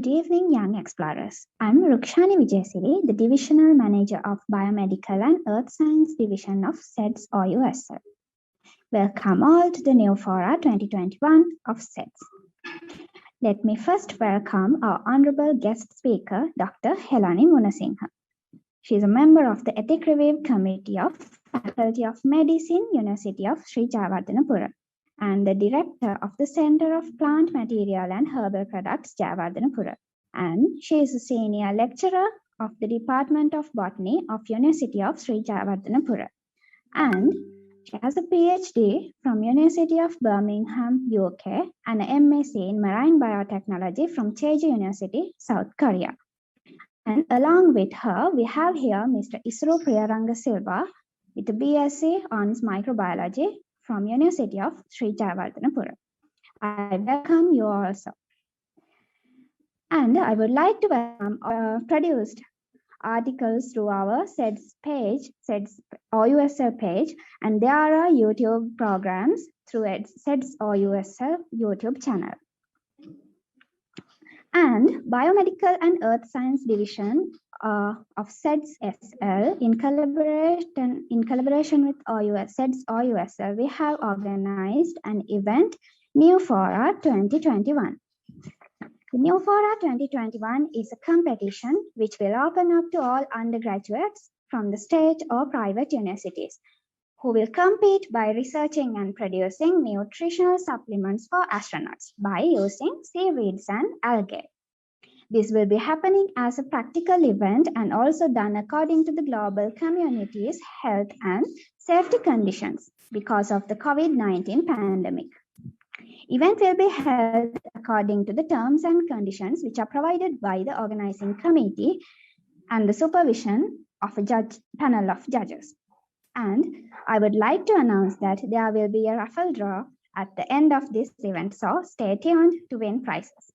Good evening, young explorers. I'm Rukshani Vijayasiri, the Divisional Manager of Biomedical and Earth Science Division of sedssl. Welcome all to the NuFora 2021 of SEDS. Let me first welcome our honorable guest speaker, Dr. Helani Munasinghe. She is a member of the Ethic Review Committee of Faculty of Medicine, University of Sri Jayawardhanapura, and the director of the Center of Plant Material and Herbal Products, Jayawardhanapura. And she is a senior lecturer of the Department of Botany of University of Sri Jayawardhanapura. And she has a PhD from University of Birmingham, UK, and an MSc in Marine Biotechnology from Cheju University, South Korea. And along with her, we have here Mr.Isuru Priyaranga Silva with a BSc on Microbiology from University of Sri Jayawardhanapura. I welcome you also. And I would like to welcome produced articles through our SEDS page, sedssl page, and there are YouTube programs through sedssl YouTube channel. And Biomedical and Earth Science Division of sedssl in collaboration with sedssl, we have organized an event, NuFora 2021. The NuFora 2021 is a competition which will open up to all undergraduates from the state or private universities who will compete by researching and producing nutritional supplements for astronauts by using seaweeds and algae. This will be happening as a practical event and also done according to the global community's health and safety conditions because of the COVID-19 pandemic. Event will be held according to the terms and conditions which are provided by the organizing committee and the supervision of a panel of judges. And I would like to announce that there will be a raffle draw at the end of this event, so stay tuned to win prizes.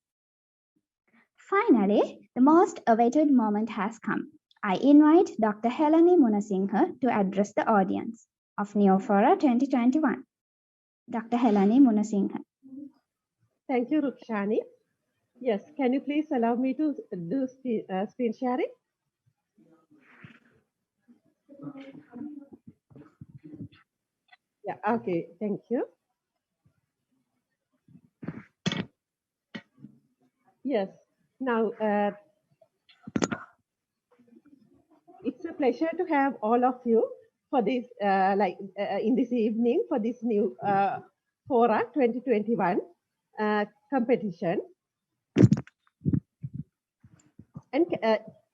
Finally, the most awaited moment has come. I invite Dr. Helani Munasinghe to address the audience of NuFora 2021. Dr. Helani Munasinghe. Thank you, Rukshani. Yes, can you please allow me to do screen sharing? Yeah, okay, thank you. Yes, now it's a pleasure to have all of you for this, in this evening for this new Fora 2021 competition. And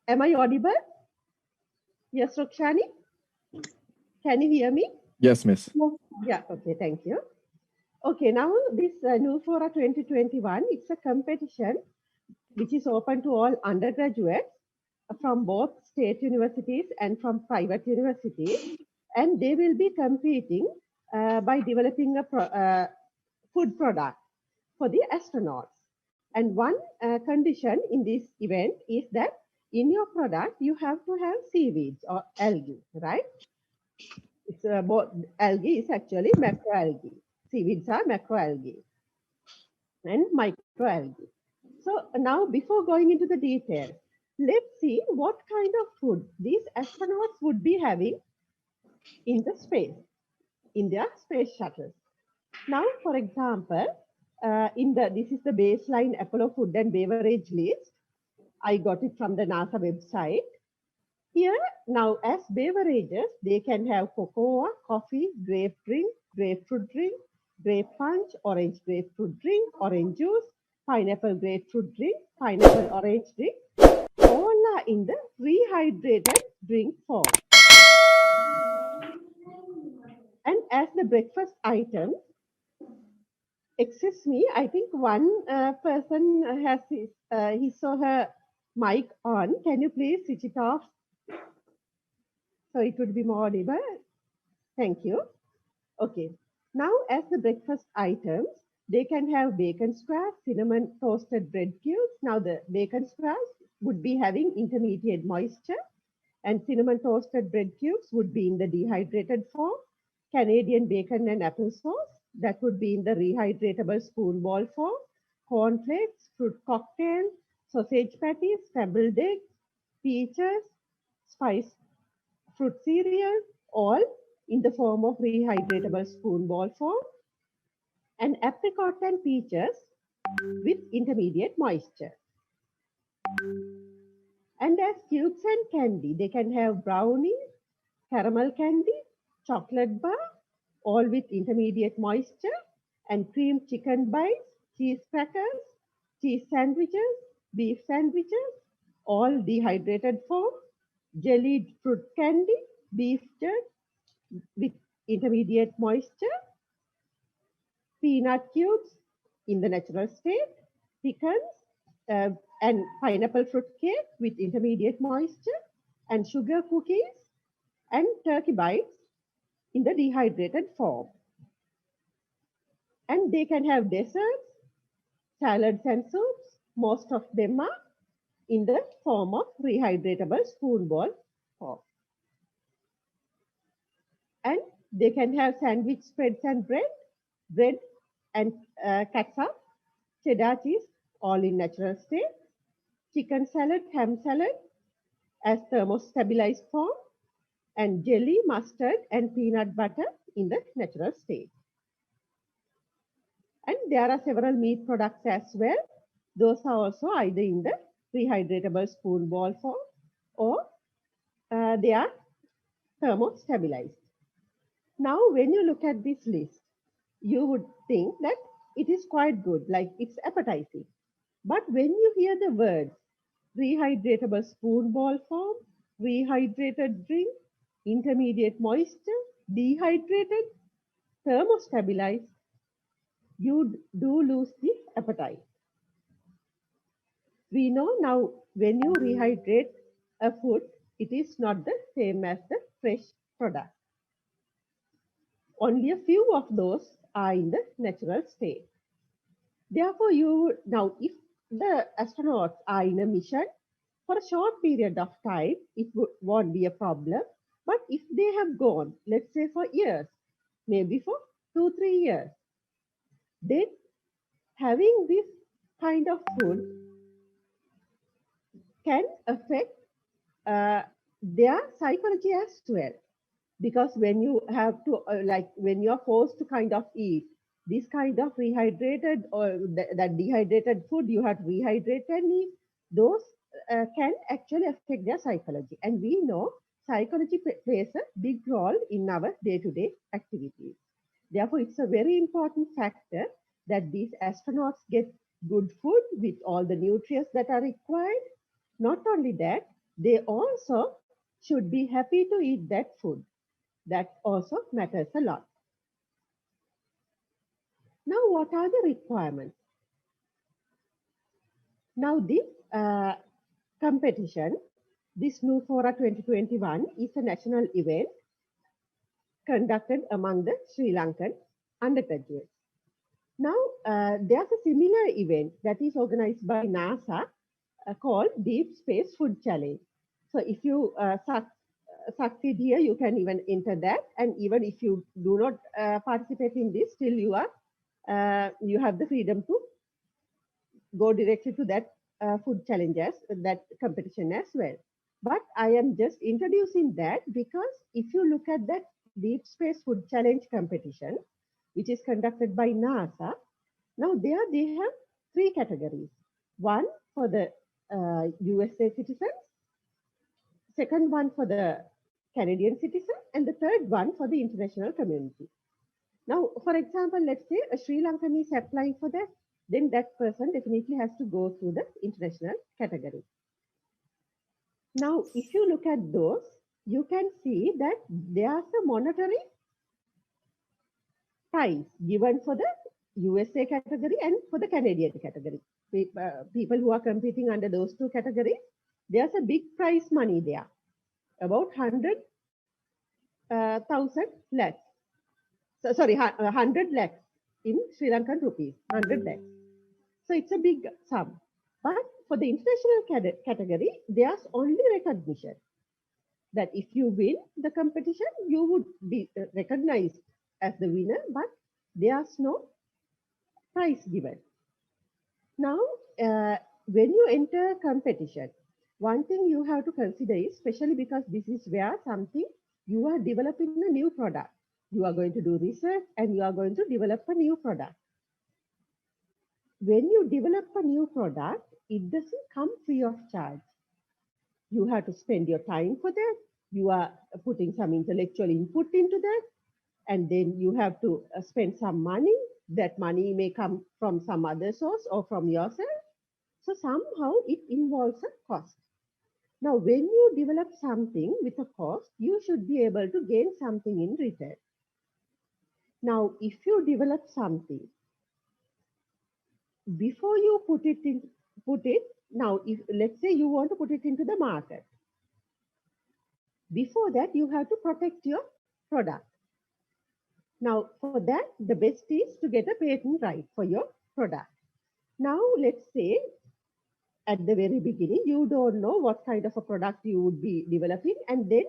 am I audible? Yes, Rukshani? Can you hear me? Yes, miss. Yeah, okay, thank you. Okay, now this NuFora 2021, it's a competition which is open to all undergraduates from both state universities and from private universities. And they will be competing by developing a food product for the astronauts. And one condition in this event is that in your product, you have to have seaweeds or algae, right? It's both algae is actually macroalgae. Seaweeds are macroalgae and microalgae. So now before going into the details, let's see what kind of food these astronauts would be having in the space, in their space shuttles. Now, for example, this is the baseline Apollo food and beverage list. I got it from the NASA website. Here, now as beverages, they can have cocoa, coffee, grape drink, grapefruit drink, grape punch, orange grapefruit drink, orange juice, pineapple grapefruit drink, pineapple orange drink. All are in the rehydrated drink form. And as the breakfast item, excuse me, I think one person has his or her mic on. Can you please switch it off? So it would be more audible. Thank you. Okay. Now, as the breakfast items, they can have bacon squares, cinnamon toasted bread cubes. Now, the bacon squares would be having intermediate moisture, and cinnamon toasted bread cubes would be in the dehydrated form. Canadian bacon and apple sauce, that would be in the rehydratable spoon ball form. Cornflakes, fruit cocktail, sausage patties, scrambled eggs, peaches, spice fruit cereal, all in the form of rehydratable spoon ball form, and apricot and peaches with intermediate moisture. And as cubes and candy, they can have brownie, caramel candy, chocolate bar, all with intermediate moisture, and cream chicken bites, cheese crackers, cheese sandwiches, beef sandwiches, all dehydrated form, jellied fruit candy, beef jerky with intermediate moisture, peanut cubes in the natural state, pecans, and pineapple fruit cake with intermediate moisture, and sugar cookies and turkey bites in the dehydrated form. And they can have desserts, salads and soups. Most of them are in the form of rehydratable spoon ball form. And they can have sandwich spreads and bread and catsup, cheddar cheese, all in natural state, chicken salad, ham salad as thermostabilized form, and jelly, mustard, and peanut butter in the natural state. And there are several meat products as well. Those are also either in the rehydratable spoon ball form or they are thermostabilized. Now, when you look at this list, you would think that it is quite good, like it's appetizing. But when you hear the words rehydratable spoon ball form, rehydrated drink, intermediate moisture, dehydrated, thermostabilized, you do lose the appetite. We know now when you rehydrate a food, it is not the same as the fresh product. Only a few of those are in the natural state. Therefore, now if the astronauts are in a mission for a short period of time, it won't be a problem. But if they have gone, let's say for years, maybe for 2-3 years, then having this kind of food can affect their psychology as well. Because when you have to, when you're forced to kind of eat this kind of rehydrated or that dehydrated food, you have to rehydrate and eat, those can actually affect their psychology. And we know psychology plays a big role in our day-to-day activities. Therefore, it's a very important factor that these astronauts get good food with all the nutrients that are required. Not only that, they also should be happy to eat that food. That also matters a lot. Now, what are the requirements? Now, this competition, this NuFora 2021 is a national event conducted among the Sri Lankan undergraduates. Now, there's a similar event that is organized by NASA called Deep Space Food Challenge. So if you succeed here, you can even enter that. And even if you do not participate in this, still you have the freedom to go directly to that food challenges, that competition as well. But I am just introducing that because if you look at that Deep Space Food Challenge competition, which is conducted by NASA, now there they have 3 categories. One for the USA citizens, second one for the Canadian citizen, and the third one for the international community. Now, for example, let's say a Sri Lankan is applying for that, then that person definitely has to go through the international category. Now, if you look at those, you can see that there's a monetary prize given for the USA category and for the Canadian category. People who are competing under those 2 categories, there's a big prize money there, about 100,000 lakhs. So, sorry, 100 lakhs in Sri Lankan rupees, 100 lakhs. So it's a big sum. But for the international category, there's only recognition that if you win the competition, you would be recognized as the winner, but there's no prize given. Now, when you enter competition, one thing you have to consider is, especially because this is where something you are developing a new product. You are going to do research and you are going to develop a new product. When you develop a new product, it doesn't come free of charge. You have to spend your time for that. You are putting some intellectual input into that. And then you have to spend some money. That money may come from some other source or from yourself. So somehow it involves a cost. Now, when you develop something with a cost, you should be able to gain something in return. Now, if you develop something, before you put it, now, if let's say you want to put it into the market, before that, you have to protect your product. Now, for that, the best is to get a patent right for your product. Now, let's say at the very beginning, you don't know what kind of a product you would be developing. And then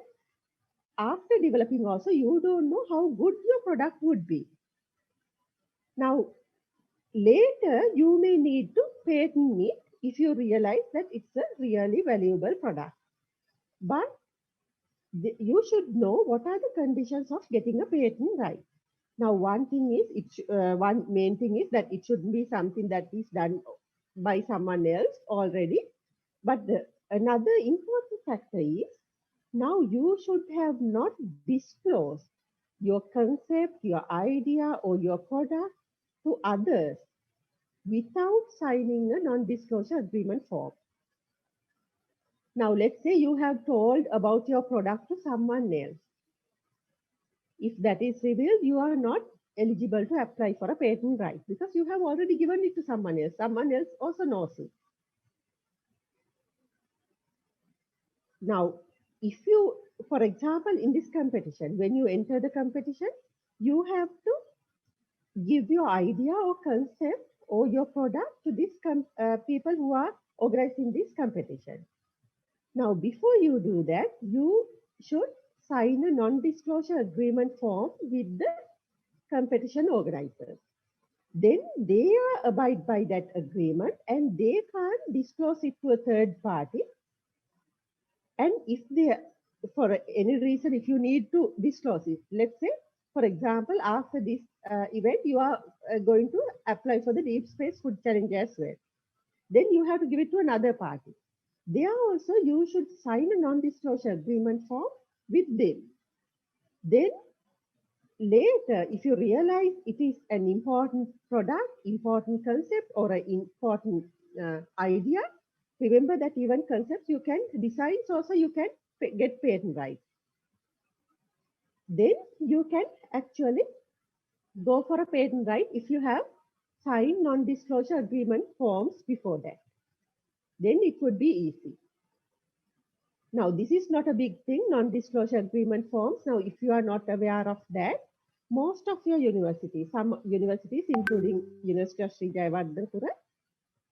after developing also, you don't know how good your product would be. Now, later, you may need to patent it if you realize that it's a really valuable product. But you should know what are the conditions of getting a patent right. Now, one main thing is that it shouldn't be something that is done by someone else already. But another important factor is, now you should have not disclosed your concept, your idea, or your product to others without signing a non-disclosure agreement form. Now, let's say you have told about your product to someone else. If that is revealed, you are not eligible to apply for a patent right because you have already given it to someone else. Someone else also knows it. Now, if you, for example, in this competition, when you enter the competition, you have to give your idea or concept or your product to these people who are organizing this competition. Now, before you do that, you should sign a non-disclosure agreement form with the competition organizers. Then they abide by that agreement and they can't disclose it to a third party. And if they, for any reason, if you need to disclose it, let's say, for example, after this event, you are going to apply for the Deep Space Food Challenge as well. Then you have to give it to another party. There also, you should sign a non-disclosure agreement form with them. Then later, if you realize it is an important product, important concept, or an important idea, remember that even concepts you can design, also you can get patent right. Then you can actually go for a patent right if you have signed non-disclosure agreement forms before that. Then it would be easy. Now, this is not a big thing, non-disclosure agreement forms. Now, if you are not aware of that, most of your universities, some universities, including University of Sri Jayawardhanapura,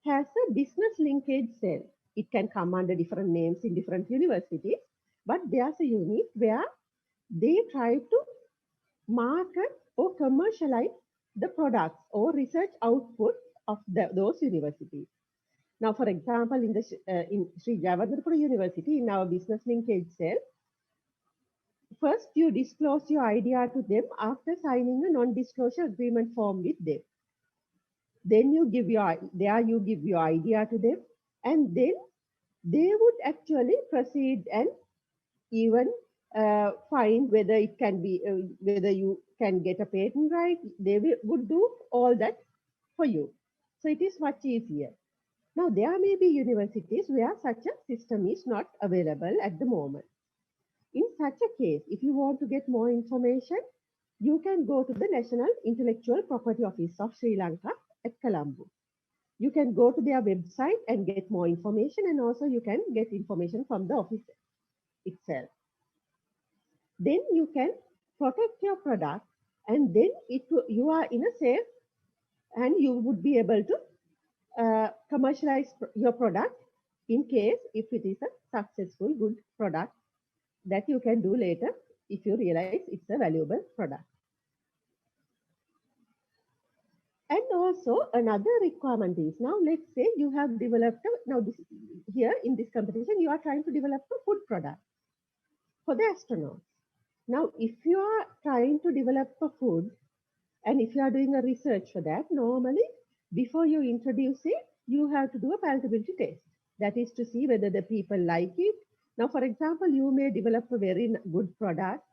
has a business linkage cell. It can come under different names in different universities, but there's a unit where they try to market or commercialize the products or research output of those universities. Now, for example, in Sri Jayawardhanapura University, in our business linkage cell, first you disclose your idea to them after signing a non-disclosure agreement form with them. Then you give your idea to them, and then they would actually proceed and even find whether it can be whether you can get a patent right. They would do all that for you. So it is much easier. Now, there may be universities where such a system is not available at the moment. In such a case, if you want to get more information, you can go to the National Intellectual Property Office of Sri Lanka at Colombo. You can go to their website and get more information, and also you can get information from the office itself. Then you can protect your product, and then you are in a safe, and you would be able to commercialize your product in case if it is a successful, good product that you can do later if you realize it's a valuable product. And also another requirement is, now let's say you have developed, now this, here in this competition, you are trying to develop a food product for the astronauts. Now, if you are trying to develop a food and if you are doing a research for that, normally before you introduce it, you have to do a palatability test. That is to see whether the people like it. Now, for example, you may develop a very good product.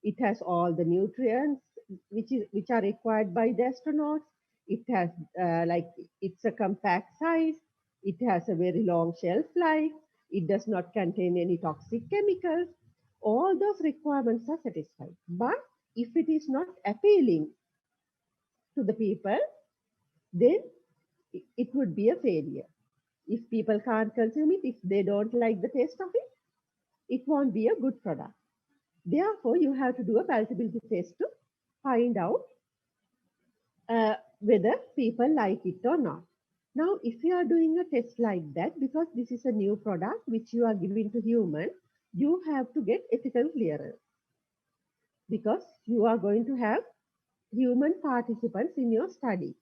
It has all the nutrients which are required by the astronauts. It has like it's a compact size. It has a very long shelf life. It does not contain any toxic chemicals. All those requirements are satisfied. But if it is not appealing to the people, then it would be a failure. If people can't consume it, if they don't like the taste of it, it won't be a good product. Therefore, you have to do a palatability test to find out whether people like it or not. Now, if you are doing a test like that, because this is a new product which you are giving to human, you have to get ethical clearance because you are going to have human participants in your study.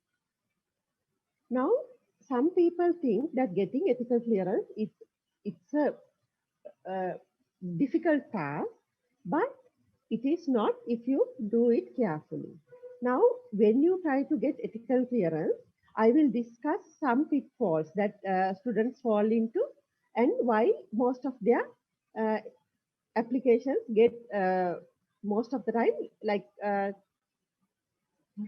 Now, some people think that getting ethical clearance it's a difficult task, but it is not if you do it carefully. Now, when you try to get ethical clearance, I will discuss some pitfalls that students fall into and why most of their uh, applications get most of the time like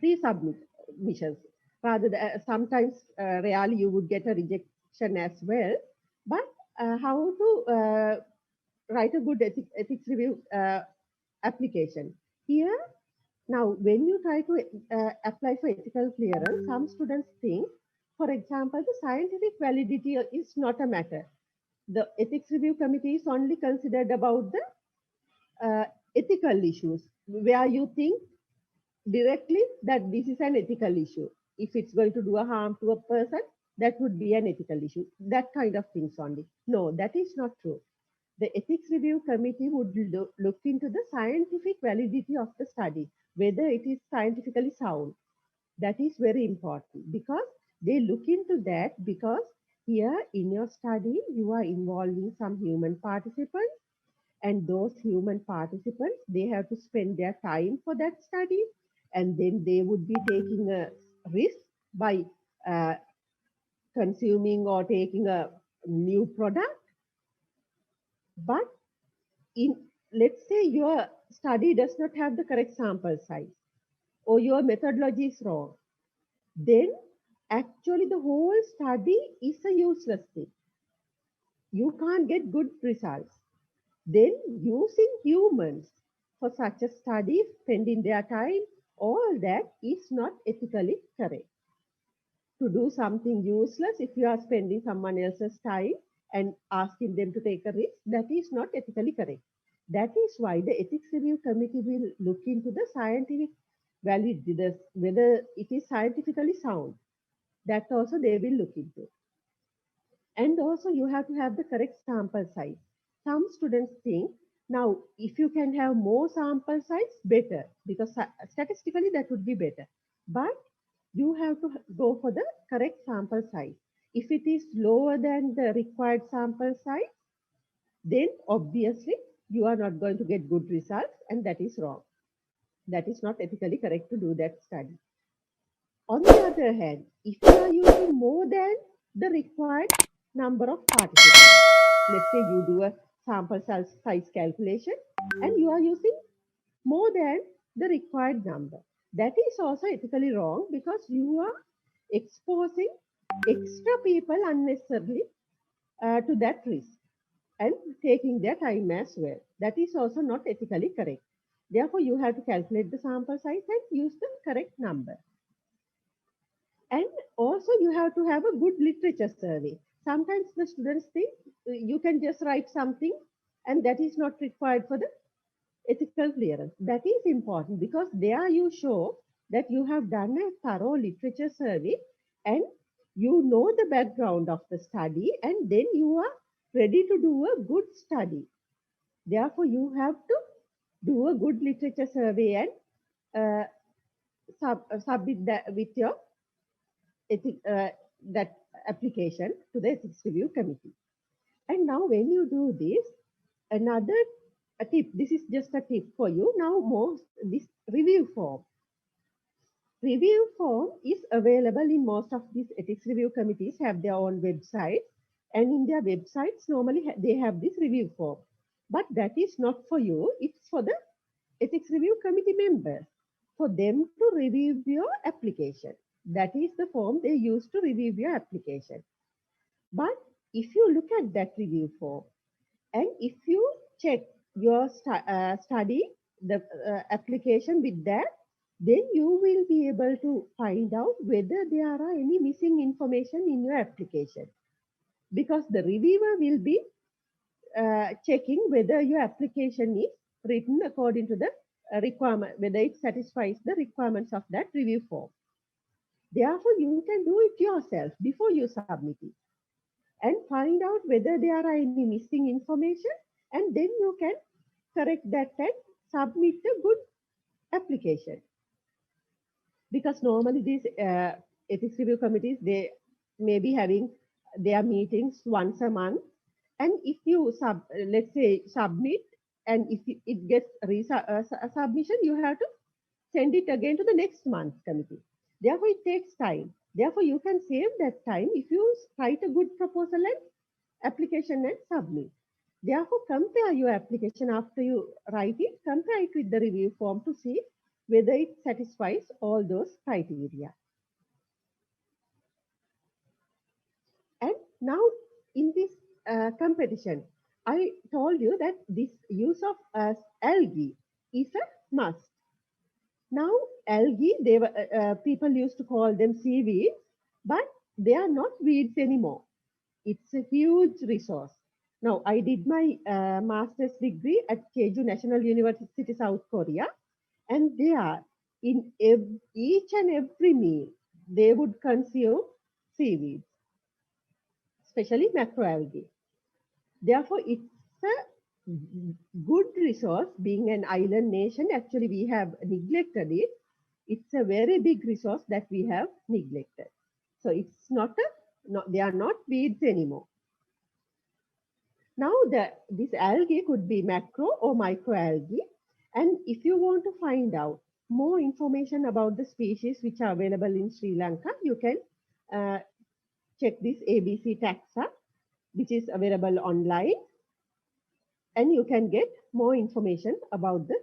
resubmissions. Rather, sometimes rarely you would get a rejection as well. But how to write a good ethics review application. Here, now when you try to apply for ethical clearance, some students think, for example, the scientific validity is not a matter. The ethics review committee is only considered about the ethical issues, where you think directly that this is an ethical issue. If it's going to do a harm to a person, that would be an ethical issue. That kind of things only. No, that is not true. The ethics review committee would look into the scientific validity of the study, whether it is scientifically sound. That is very important because they look into that because here in your study, you are involving some human participants, and those human participants, they have to spend their time for that study, and then they would be taking a risk by uh, consuming or taking a new product. But in, let's say your study does not have the correct sample size or your methodology is wrong, then actually the whole study is a useless thing. You can't get good results. Then using humans for such a study, spending their time, all that is not ethically correct. To do something useless, if you are spending someone else's time and asking them to take a risk, that is not ethically correct. That is why the ethics review committee will look into the scientific validity, whether it is scientifically sound. That also they will look into. And also you have to have the correct sample size. Some students think, now if you can have more sample size, better, because statistically that would be better. But you have to go for the correct sample size. If it is lower than the required sample size, then obviously you are not going to get good results, and that is wrong. That is not ethically correct to do that study. On the other hand, if you are using more than the required number of participants, let's say you do a sample size calculation and you are using more than the required number, that is also ethically wrong because you are exposing extra people unnecessarily to that risk and taking their time as well. That is also not ethically correct. Therefore, you have to calculate the sample size and use the correct number. And also you have to have a good literature survey. Sometimes the students think you can just write something and that is not required for the ethical clearance. That is important because there you show that you have done a thorough literature survey and you know the background of the study, and then you are ready to do a good study. Therefore, you have to do a good literature survey and submit that with your that application to the ethics review committee. And now when you do this, another tip, this is just a tip for you. Now this review form. Review form is available in most of these ethics review committees have their own website, and in their websites normally they have this review form. But that is not for you, it's for the ethics review committee members, for them to review your application. That is the form they use to review your application. But if you look at that review form, and if you check your study, the application with that, then you will be able to find out whether there are any missing information in your application. Because the reviewer will be checking whether your application is written according to the requirement, whether it satisfies the requirements of that review form. Therefore, you can do it yourself before you submit it and find out whether there are any missing information, and then you can correct that and submit a good application. Because normally these ethics review committees, they may be having their meetings once a month, and if you let's say submit, and if it gets a submission, you have to send it again to the next month's committee. Therefore, it takes time. Therefore, you can save that time if you write a good proposal and application and submit. Therefore, compare your application after you write it, compare it with the review form to see whether it satisfies all those criteria. And now in this competition, I told you that this use of algae is a must. Now, algae, people used to call them seaweeds, but they are not weeds anymore. It's a huge resource. Now, I did my master's degree at Cheju National University, South Korea, and there, in each and every meal, they would consume seaweeds, especially macroalgae. Therefore, it's a good resource. Being an island nation, actually, we have neglected it. It's a very big resource that we have neglected. So it's they are not weeds anymore. Now, this algae could be macro or microalgae. And if you want to find out more information about the species which are available in Sri Lanka, you can check this ABC taxa, which is available online. And you can get more information about the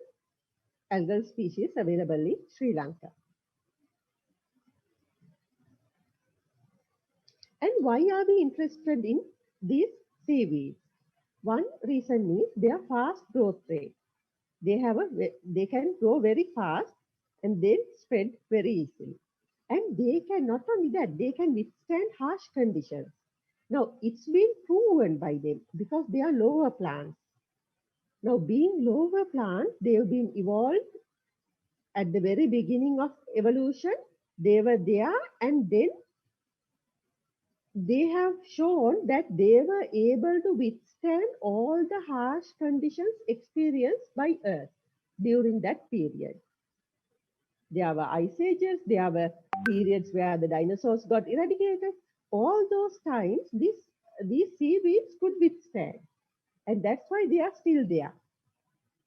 algal species available in Sri Lanka. And why are we interested in these seaweeds? One reason is their fast growth rate. They can grow very fast and then spread very easily. And they can, not only that, they can withstand harsh conditions. Now, it's been proven by them because they are lower plants. Now, being lower plants, they have been evolved at the very beginning of evolution. They were there, and then they have shown that they were able to withstand all the harsh conditions experienced by Earth during that period. There were ice ages, there were periods where the dinosaurs got eradicated. All those times, these seaweeds could withstand. And that's why they are still there.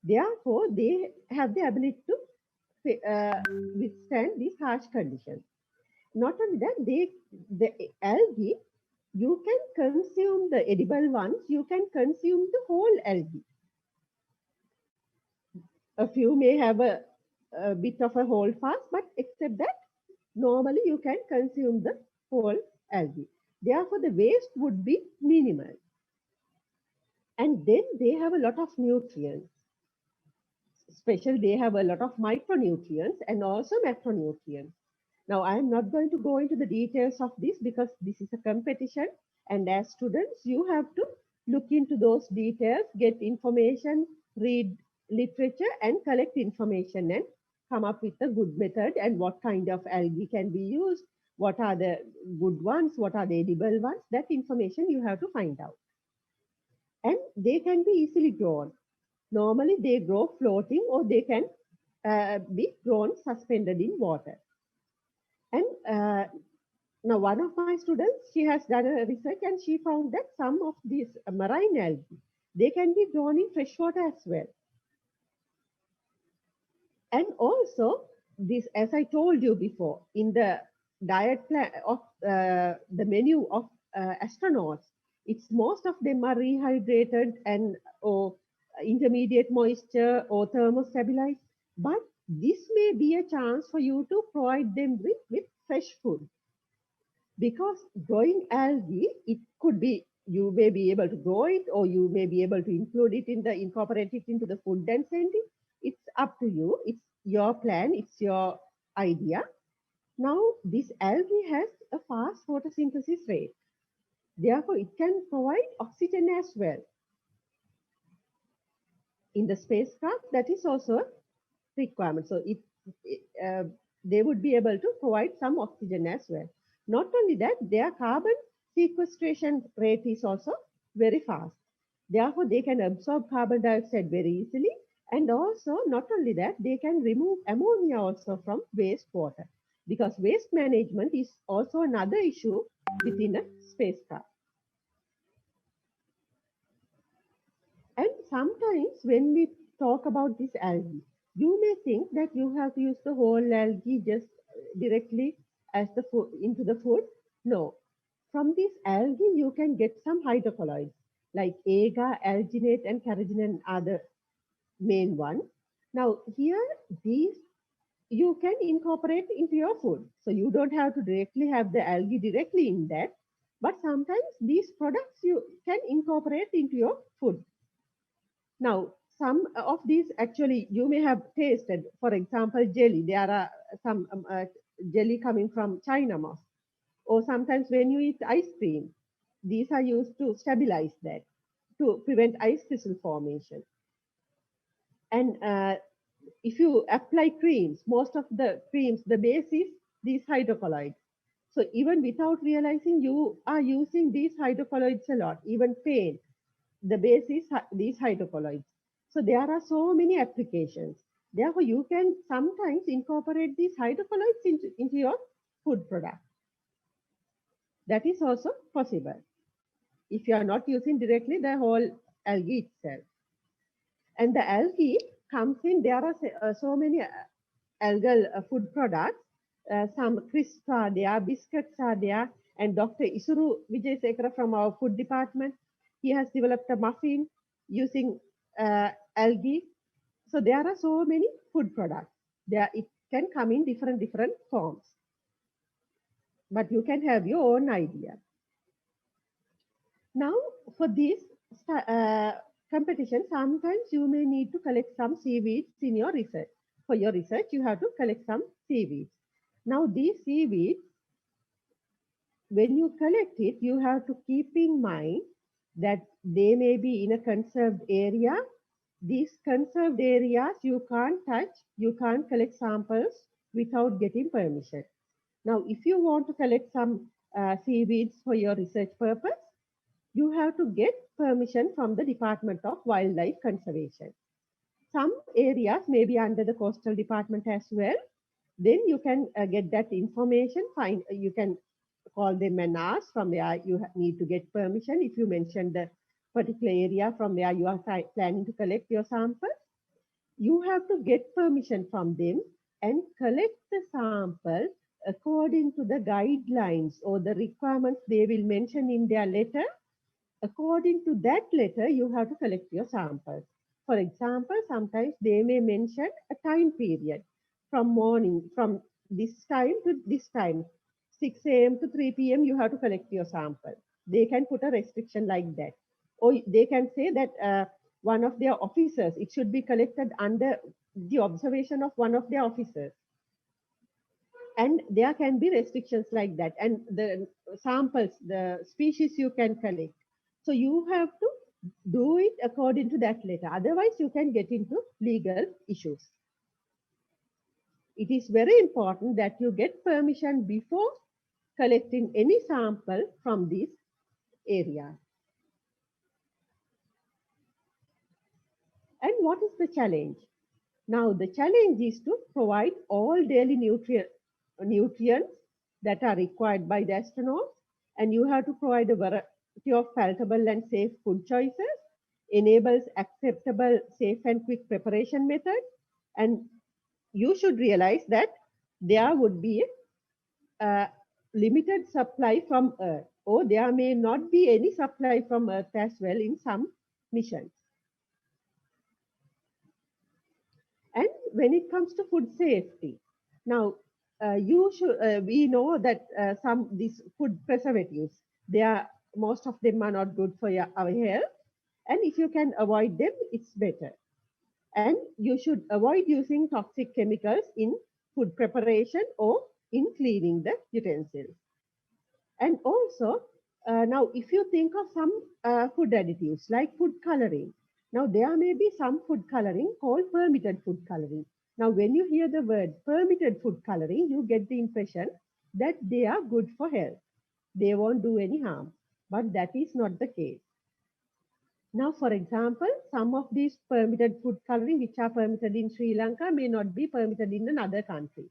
Therefore, they have the ability to withstand these harsh conditions. Not only that, the algae, you can consume the edible ones, you can consume the whole algae. A few may have a bit of a hold fast, but except that, normally you can consume the whole algae. Therefore, the waste would be minimal. And then they have a lot of nutrients. Especially, they have a lot of micronutrients and also macronutrients. Now, I am not going to go into the details of this because this is a competition. And as students, you have to look into those details, get information, read literature, and collect information and come up with a good method and what kind of algae can be used, what are the good ones, what are the edible ones. That information you have to find out. And they can be easily grown. Normally, they grow floating, or they can be grown suspended in water. And Now, one of my students, she has done a research and she found that some of these marine algae, they can be grown in freshwater as well. And also, this, as I told you before, in the diet plan of the menu of astronauts, it's most of them are rehydrated and or intermediate moisture or thermostabilized. But this may be a chance for you to provide them with fresh food, because growing algae, it could be you may be able to grow it, or you may be able to incorporate it into the food and send it. It's up to you. It's your plan. It's your idea. Now, this algae has a fast photosynthesis rate. Therefore, it can provide oxygen as well. In the spacecraft, that is also a requirement. So they would be able to provide some oxygen as well. Not only that, their carbon sequestration rate is also very fast. Therefore, they can absorb carbon dioxide very easily. And also, not only that, they can remove ammonia also from wastewater, because waste management is also another issue within a spacecraft. And sometimes when we talk about this algae, you may think that you have to use the whole algae just directly as the food into the food. No, from this algae you can get some hydrocolloids like agar, alginate, and carrageenan are the main one. Now here these you can incorporate into your food, so you don't have to directly have the algae directly in that. But sometimes these products you can incorporate into your food. Now, some of these actually you may have tasted. For example, jelly. There are some jelly coming from China moss. Or sometimes when you eat ice cream, these are used to stabilize that, to prevent ice crystal formation. And if you apply creams, most of the creams, the base is these hydrocolloids. So even without realizing, you are using these hydrocolloids a lot. Even paint, the base is these hydrocolloids. So there are so many applications. Therefore, you can sometimes incorporate these hydrocolloids into your food product. That is also possible if you are not using directly the whole algae itself. And the algae comes in, there are so many algal food products. Some crisps are there, biscuits are there, and Dr. Isuru Vijaysekara from our food department, he has developed a muffin using algae. So there are so many food products. There it can come in different forms, but you can have your own idea. Now, for this competition, sometimes you may need to collect some seaweeds in your research. For your research, you have to collect some seaweeds. Now, these seaweeds, when you collect it, you have to keep in mind that they may be in a conserved area. These conserved areas you can't touch, you can't collect samples without getting permission. Now, if you want to collect some seaweeds for your research purpose, you have to get permission from the Department of Wildlife Conservation. Some areas may be under the Coastal Department as well. Then you can get that information. You can call them and ask from where you need to get permission. If you mention the particular area from where you are planning to collect your sample, you have to get permission from them and collect the sample according to the guidelines or the requirements they will mention in their letter. According to that letter, you have to collect your samples. For example, sometimes they may mention a time period from this time to this time, 6 a.m. to 3 p.m. you have to collect your sample. They can put a restriction like that. Or they can say that one of their officers, it should be collected under the observation of one of their officers. And there can be restrictions like that. And the samples, the species you can collect. So you have to do it according to that letter. Otherwise, you can get into legal issues. It is very important that you get permission before collecting any sample from this area. And what is the challenge? Now, the challenge is to provide all daily nutrients that are required by the astronauts, and you have to provide a variety of palatable and safe food choices, enables acceptable, safe and quick preparation methods, and you should realize that there would be a limited supply from Earth, or there may not be any supply from Earth as well in some missions. And when it comes to food safety, now we know that these food preservatives, most of them are not good for our health, and if you can avoid them, it's better. And you should avoid using toxic chemicals in food preparation or in cleaning the utensils. And also, now if you think of some food additives like food coloring, now there may be some food coloring called permitted food coloring. Now when you hear the word permitted food coloring, you get the impression that they are good for health. They won't do any harm, but that is not the case. Now, for example, some of these permitted food coloring which are permitted in Sri Lanka may not be permitted in another country.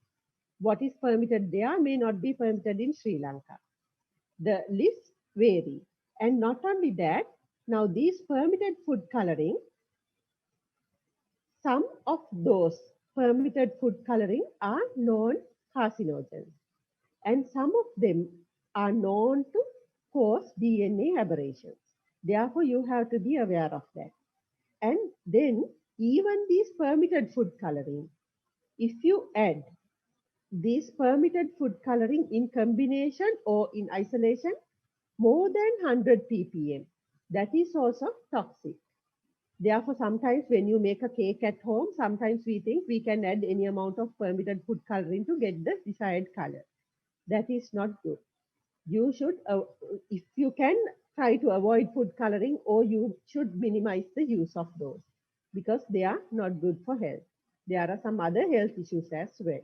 What is permitted there may not be permitted in Sri Lanka. The lists vary. And not only that, now these permitted food coloring, some of those permitted food coloring are known carcinogens. And some of them are known to cause DNA aberrations. Therefore, you have to be aware of that. And then even these permitted food coloring, if you add these permitted food coloring in combination or in isolation, more than 100 ppm, that is also toxic. Therefore, sometimes when you make a cake at home, sometimes we think we can add any amount of permitted food coloring to get the desired color. That is not good. You should, if you can, try to avoid food coloring, or you should minimize the use of those because they are not good for health. There are some other health issues as well.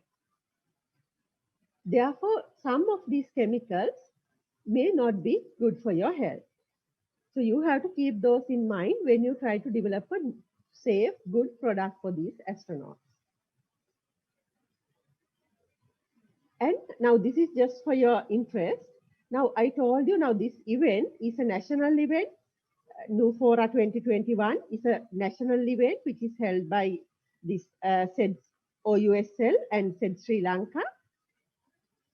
Therefore, some of these chemicals may not be good for your health. So you have to keep those in mind when you try to develop a safe, good product for these astronauts. And now this is just for your interest. Now I told you now this event is a national event. NuFora 2021 is a national event which is held by this sedssl and sedssrilanka.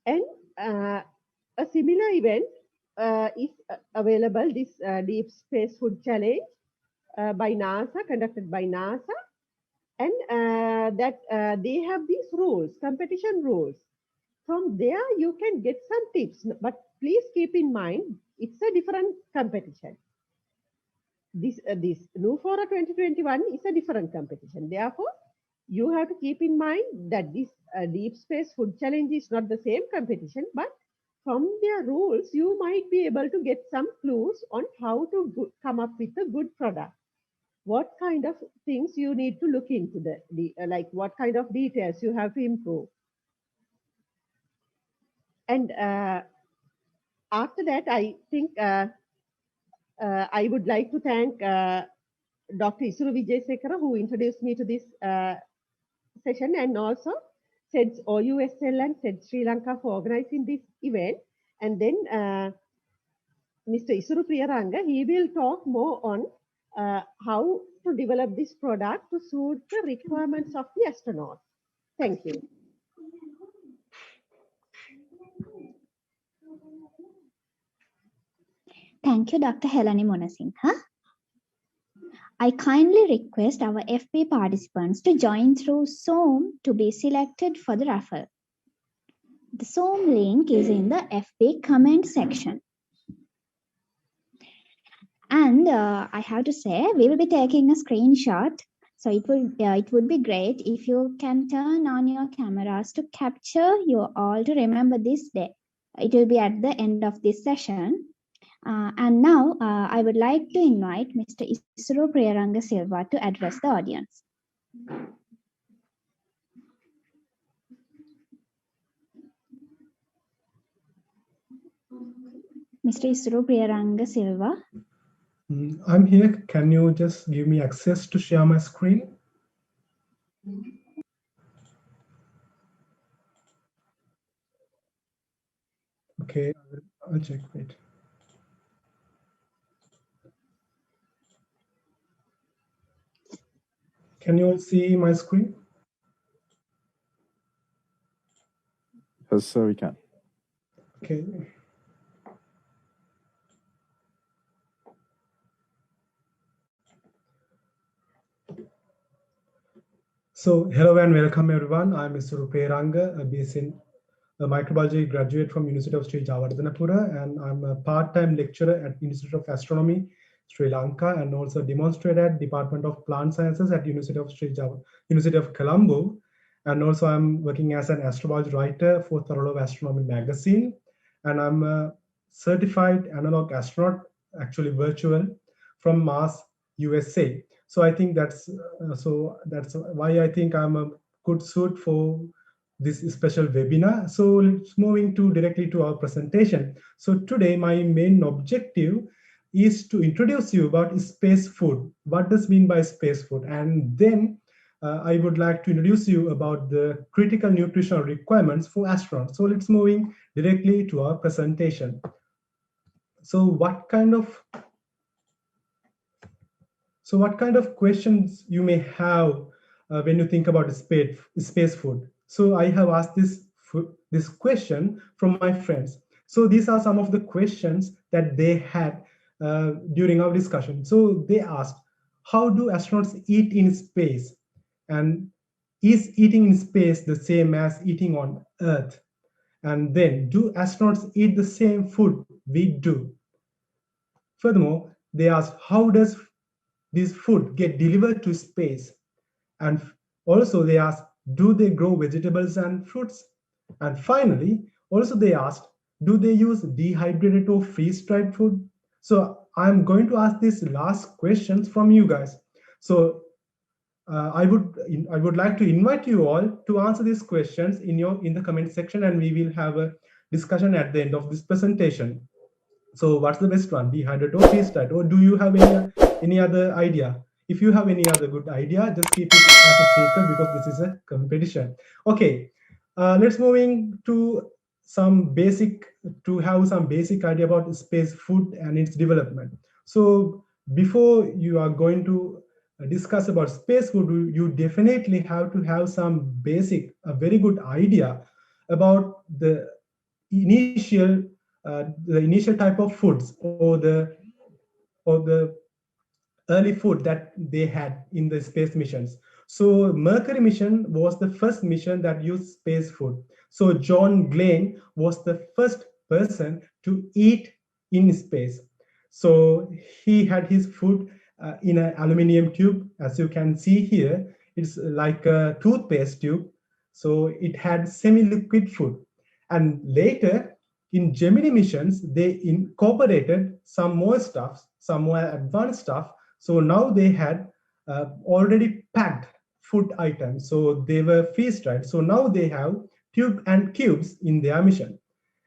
And a similar event is available, this Deep Space Food Challenge by NASA, conducted by NASA. And that they have these rules, competition rules. From there, you can get some tips, but please keep in mind, it's a different competition. This NuFora 2021 is a different competition. Therefore, you have to keep in mind that this Deep Space Food Challenge is not the same competition, but from their rules, you might be able to get some clues on how to come up with a good product. What kind of things you need to look into, like what kind of details you have to improve. And after that, I think I would like to thank Dr. Isuru who introduced me to this session, and also sedssl and sedssrilanka for organizing this event. And then Mr. Priyaranga, he will talk more on how to develop this product to suit the requirements of the astronauts. Thank you. Thank you, Dr. Helani Munasinghe. I kindly request our FB participants to join through Zoom to be selected for the raffle. The Zoom link is in the FB comment section. And I have to say, we will be taking a screenshot. So it would be great if you can turn on your cameras to capture you all to remember this day. It will be at the end of this session. And now I would like to invite Mr. Isuru Priyaranga Silva to address the audience. Mr. Isuru Priyaranga Silva. I'm here. Can you just give me access to share my screen? Okay, I'll check. Wait. Can you all see my screen? Yes, sir, we can. Okay. So hello and welcome everyone. I'm Mr. Priyaranga, a microbiology graduate from University of Cheju, and I'm a part-time lecturer at Institute of Astronomy, Sri Lanka, and also demonstrator at Department of Plant Sciences at University of Colombo. And also I'm working as an astrobiology writer for Thorough Astronomy magazine. And I'm a certified analog astronaut, actually virtual, from Mars, USA. So I think that's why I think I'm a good suit for this special webinar. So let's moving directly to our presentation. So today my main objective is to introduce you about space food. What does mean by space food? And then I would like to introduce you about the critical nutritional requirements for astronauts. So let's moving directly to our presentation. So what kind of questions you may have when you think about space food? So I have asked this question from my friends. So these are some of the questions that they had during our discussion. So they asked, how do astronauts eat in space? And is eating in space the same as eating on Earth? And then, do astronauts eat the same food we do? Furthermore, they asked, how does this food get delivered to space? And also they asked, do they grow vegetables and fruits? And finally, also they asked, do they use dehydrated or freeze-dried food? So I'm going to ask these last questions from you guys. So I would like to invite you all to answer these questions in the comment section, and we will have a discussion at the end of this presentation. So what's the best one, dehydrated or freeze-dried? Or do you have any other idea? If you have any other good idea, just keep it as a secret because this is a competition. Okay, let's moving to have some basic idea about space food and its development. So before you are going to discuss about space food, you definitely have to have a very good idea about the initial type of foods or the early food that they had in the space missions. So Mercury mission was the first mission that used space food. So John Glenn was the first person to eat in space. So he had his food in an aluminum tube. As you can see here, it's like a toothpaste tube. So it had semi-liquid food. And later, in Gemini missions, they incorporated some more stuff, some more advanced stuff. So now they had already packed food items. So they were freeze-dried. So now they have tube and cubes in their mission.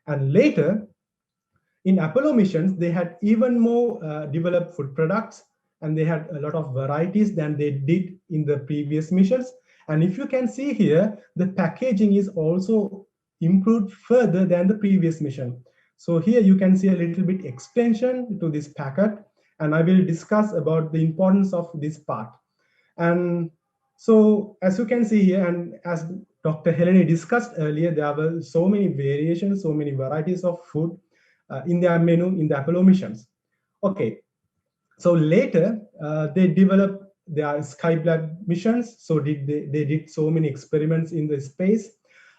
And later, in Apollo missions, they had even more developed food products, and they had a lot of varieties than they did in the previous missions. And if you can see here, the packaging is also improved further than the previous mission. So here you can see a little bit extension to this packet, and I will discuss about the importance of this part. And so as you can see here, and as Dr. Helani discussed earlier, there were so many variations, so many varieties of food in their menu in the Apollo missions. Okay, so later they developed their Skylab missions. So they did so many experiments in the space,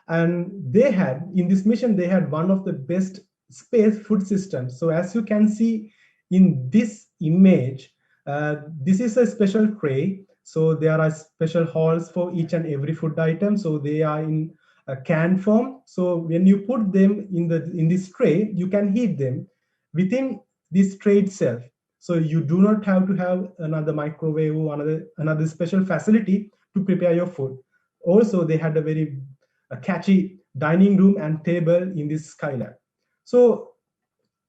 and they had in this mission they had one of the best space food systems. So as you can see in this image, this is a special tray. So there are special holes for each and every food item. So they are in a can form. So when you put them in this tray, you can heat them within this tray itself. So you do not have to have another microwave or another special facility to prepare your food. Also, they had a very catchy dining room and table in this Skylab. So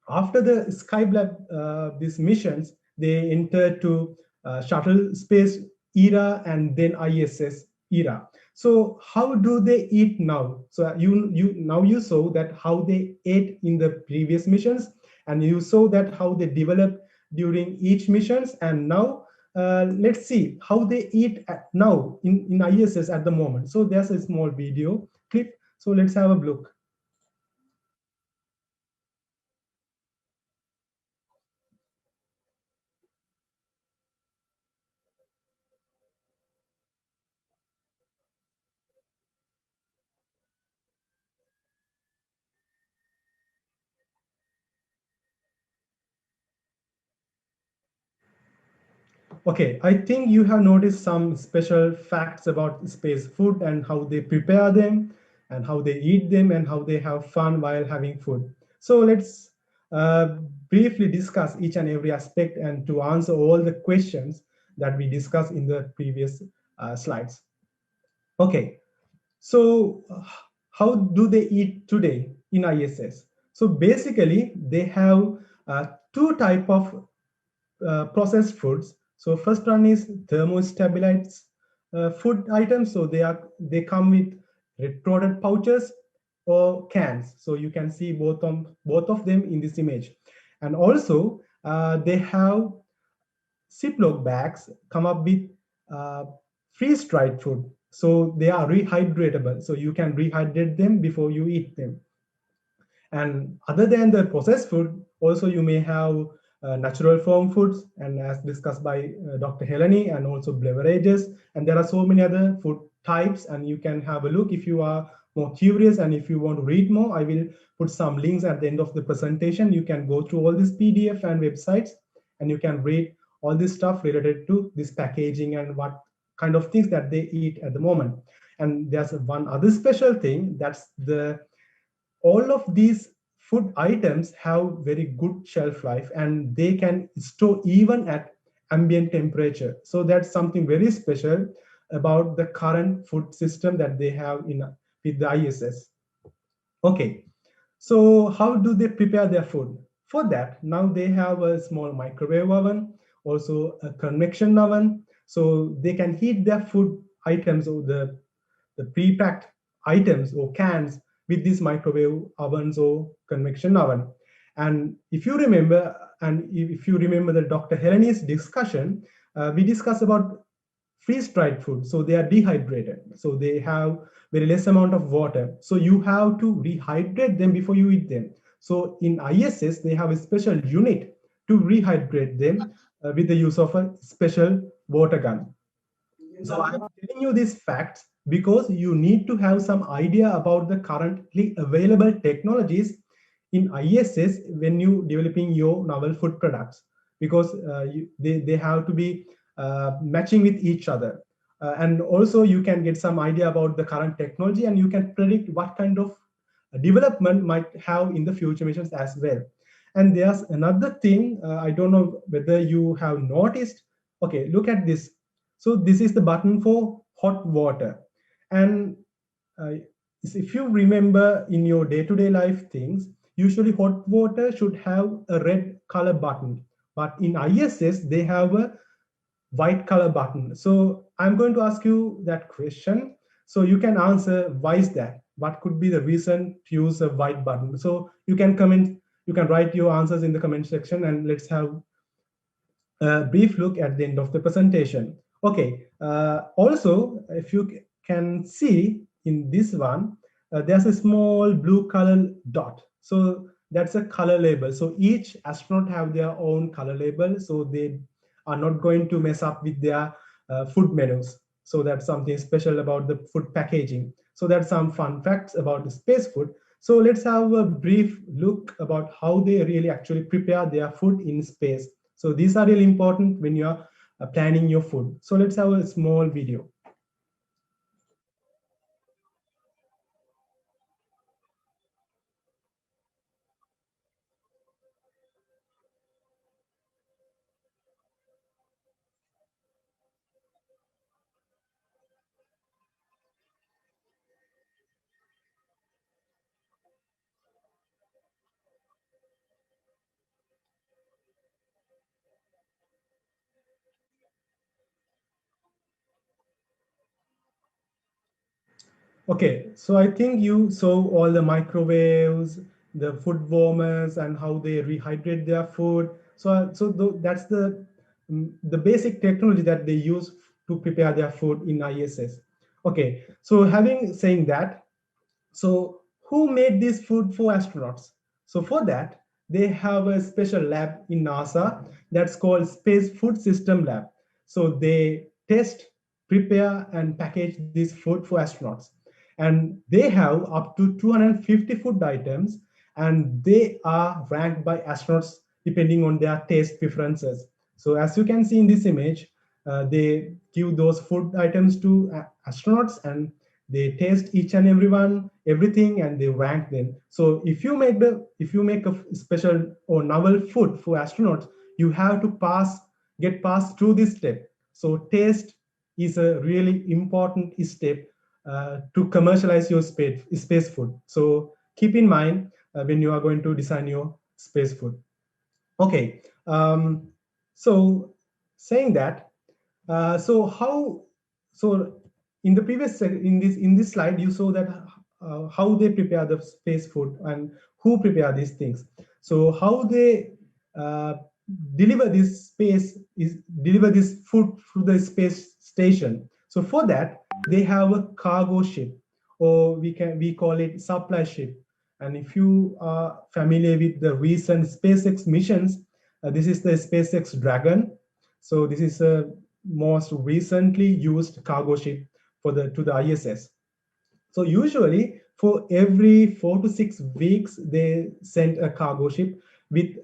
after the Skylab, these missions, they entered to shuttle space era and then ISS era. So how do they eat now? So you saw that how they ate in the previous missions, and you saw that how they developed during each missions. And now let's see how they eat now in ISS at the moment. So there's a small video clip. So let's have a look. Okay, I think you have noticed some special facts about space food and how they prepare them and how they eat them and how they have fun while having food. So let's uh, briefly discuss each and every aspect and to answer all the questions that we discussed in the previous slides. Okay, so how do they eat today in ISS? So basically, they have two type of processed foods. So first one is thermostabilized food items. So they come with retorted pouches or cans. So you can see both of them in this image. And also they have Ziploc bags come up with uh, freeze-dried food. So they are rehydratable. So you can rehydrate them before you eat them. And other than the processed food, also you may have natural form foods, and as discussed by Dr. Helani, and also beverages. And there are so many other food types, and you can have a look if you are more curious. And if you want to read more, I will put some links at the end of the presentation. You can go through all these PDF and websites, and you can read all this stuff related to this packaging and what kind of things that they eat at the moment. And there's one other special thing, that's the all of these food items have very good shelf life, and they can store even at ambient temperature. So that's something very special about the current food system that they have in with the ISS. Okay, so how do they prepare their food? For that, now they have a small microwave oven, also a convection oven, so they can heat their food items or the pre-packed items or cans with these microwave ovens or convection oven. And if you remember, the Dr. Heleni's discussion, we discussed about freeze-dried food. So they are dehydrated. So they have very less amount of water. So you have to rehydrate them before you eat them. So in ISS, they have a special unit to rehydrate them with the use of a special water gun. So I'm telling you these facts because you need to have some idea about the currently available technologies in ISS when you developing your novel food products, because they have to be matching with each other. And also you can get some idea about the current technology, and you can predict what kind of development might have in the future missions as well. And there's another thing, I don't know whether you have noticed. Okay, look at this. So this is the button for hot water. And uh, if you remember in your day-to-day life things, usually hot water should have a red color button. But in ISS, they have a white color button. So I'm going to ask you that question. So you can answer, why is that? What could be the reason to use a white button? So you can comment, you can write your answers in the comment section, and let's have a brief look at the end of the presentation. Okay, also, if you can see in this one, there's a small blue color dot. So that's a color label. So each astronaut have their own color label, so they are not going to mess up with their food menus. So that's something special about the food packaging. So that's some fun facts about the space food. So let's have a brief look about how they really actually prepare their food in space. So these are really important when you are planning your food. So let's have a small video. Okay, so I think you saw all the microwaves, the food warmers, and how they rehydrate their food. That's the basic technology that they use to prepare their food in ISS. Okay, so having saying that, so who made this food for astronauts? So for that, they have a special lab in NASA that's called Space Food System Lab. So they test, prepare, and package this food for astronauts. And they have up to 250 food items, and they are ranked by astronauts depending on their taste preferences. So as you can see in this image, they give those food items to astronauts, and they taste each and everything, and they rank them. So if you make a special or novel food for astronauts, you have to get passed through this step. So taste is a really important step to commercialize your space food. So keep in mind when you are going to design your space food. Okay, so saying that, so how, so in the in this slide, you saw that how they prepare the space food and who prepare these things. So how they uh, deliver deliver this food to the space station. So for that, they have a cargo ship, or we call it supply ship. And if you are familiar with the recent SpaceX missions, this is the SpaceX Dragon. So this is a most recently used cargo ship for the to the ISS. So usually for every 4 to 6 weeks, they send a cargo ship with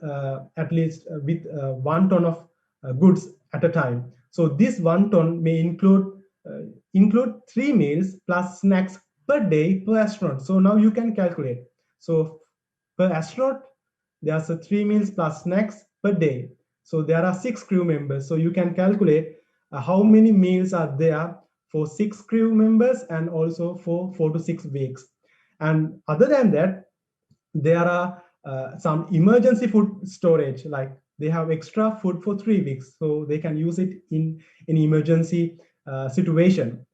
at least with 1 ton of goods at a time. So this 1 ton may include 3 meals plus snacks per day per astronaut. So now you can calculate. So per astronaut, there's a 3 meals plus snacks per day. So there are 6 crew members. So you can calculate how many meals are there for 6 crew members, and also for 4 to 6 weeks. And other than that, there are some emergency food storage, like they have extra food for 3 weeks, so they can use it in an emergency situation.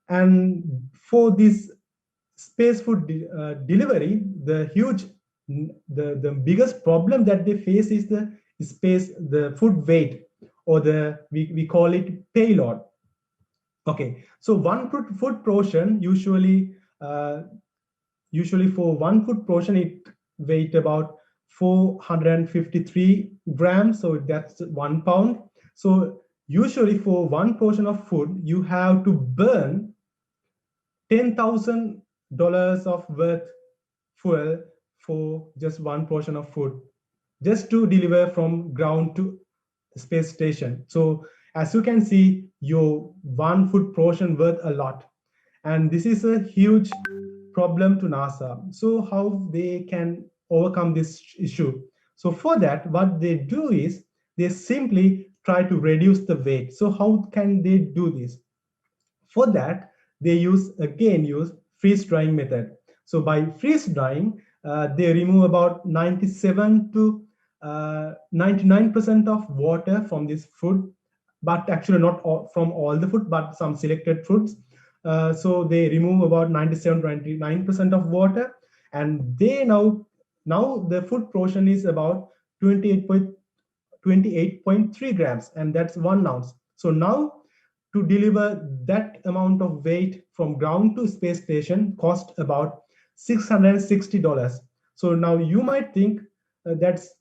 And for this space food delivery, the biggest problem that they face is the food weight, or we call it payload. Okay, so one food portion usually for one food portion it weight about 453 grams, so that's 1 pound. So usually for one portion of food you have to burn $10,000 of worth fuel for just one portion of food, just to deliver from ground to space station. So as you can see, your one food portion worth a lot, and this is a huge problem to NASA. So how they can overcome this issue? So for that, what they do is they simply try to reduce the weight. So how can they do this? For that, they use freeze drying method. So by freeze drying, they remove about 97 to 99% of water from this food, but actually not from all the food, but some selected foods. So they remove about 97 to 99% of water, and they now the food portion is about 28.3 grams, and that's 1 ounce. So now to deliver that amount of weight from ground to space station cost about $660. So now you might think that's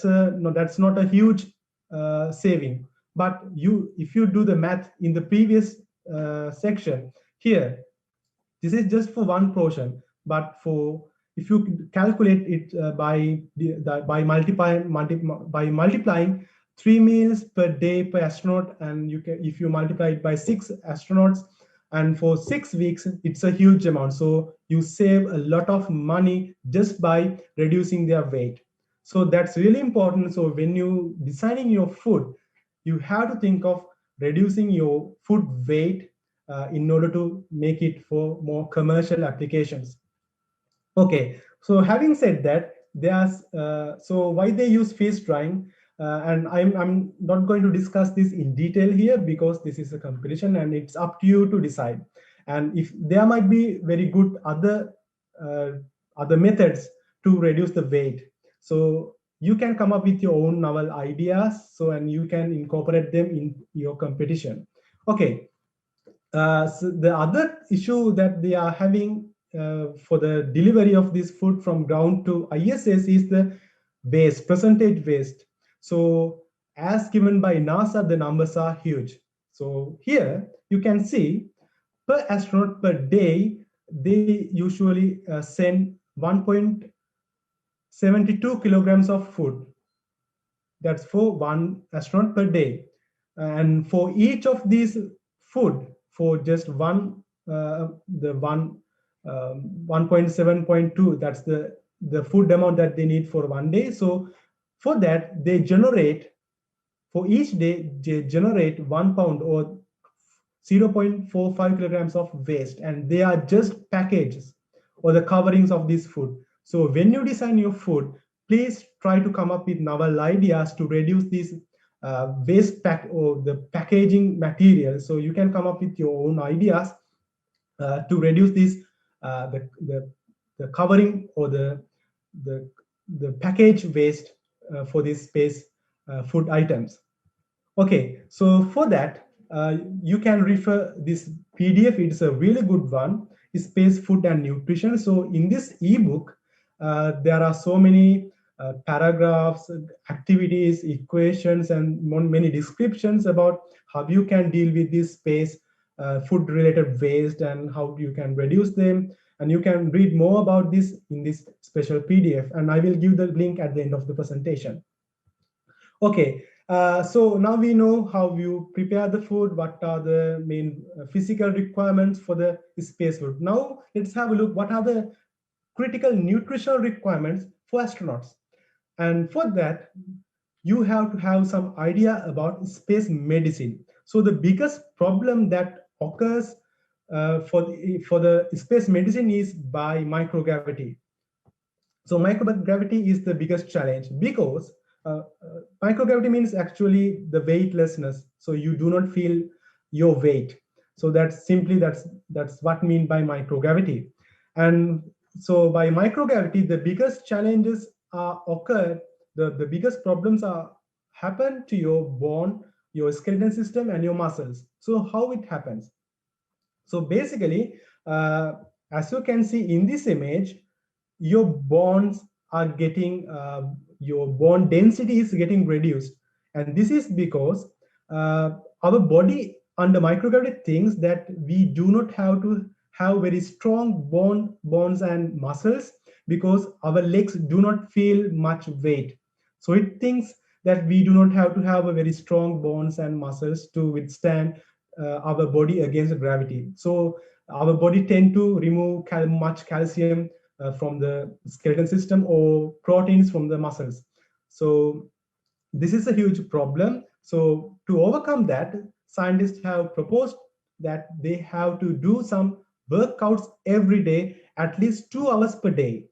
not a huge saving, but if you do the math in the previous section here, this is just for one portion, but for if you calculate it by multiplying 3 meals per day per astronaut, and if you multiply it by 6 astronauts, and for 6 weeks, it's a huge amount. So you save a lot of money just by reducing their weight. So that's really important. So when you designing your food, you have to think of reducing your food weight in order to make it for more commercial applications. Okay, so having said that, there's so why they use freeze drying, and I'm not going to discuss this in detail here because this is a competition and it's up to you to decide. And if there might be very good other methods to reduce the weight. So you can come up with your own novel ideas, and you can incorporate them in your competition. Okay. So the other issue that they are having for the delivery of this food from ground to ISS is the waste, percentage waste. So as given by NASA, the numbers are huge. So here you can see per astronaut per day, they usually send 1.72 kilograms of food. That's for one astronaut per day. And for each of these food, for just one, the 1.7.2, that's the food amount that they need for one day. So for that, they generate, for each day, they generate 1 pound or 0.45 kilograms of waste, and they are just packages or the coverings of this food. So when you design your food, please try to come up with novel ideas to reduce this waste pack or the packaging material. So you can come up with your own ideas to reduce this the covering or the package waste for this space food items. Okay, so for that, you can refer this PDF. It's a really good one, Space Food and Nutrition. So in this ebook, there are so many paragraphs, activities, equations, and many descriptions about how you can deal with this space food related waste and how you can reduce them. And you can read more about this in this special PDF, and I will give the link at the end of the presentation. Okay, so now we know how you prepare the food, what are the main physical requirements for the space food. Now let's have a look, what are the critical nutritional requirements for astronauts. And for that, you have to have some idea about space medicine. So the biggest problem that occurs for the space medicine is by microgravity. So microgravity is the biggest challenge because microgravity means actually the weightlessness. So you do not feel your weight. So that's what mean by microgravity. And so by microgravity, the biggest challenges occur. The biggest problems happen to your bone, your skeleton system, and your muscles. So how it happens? So basically, as you can see in this image, your bones are getting, your bone density is getting reduced. And this is because our body under microgravity thinks that we do not have to have very strong bones and muscles because our legs do not feel much weight. So it thinks that we do not have to have a very strong bones and muscles to withstand our body against gravity. So our body tend to remove much calcium from the skeleton system or proteins from the muscles. So this is a huge problem. So to overcome that, scientists have proposed that they have to do some workouts every day, at least 2 hours per day.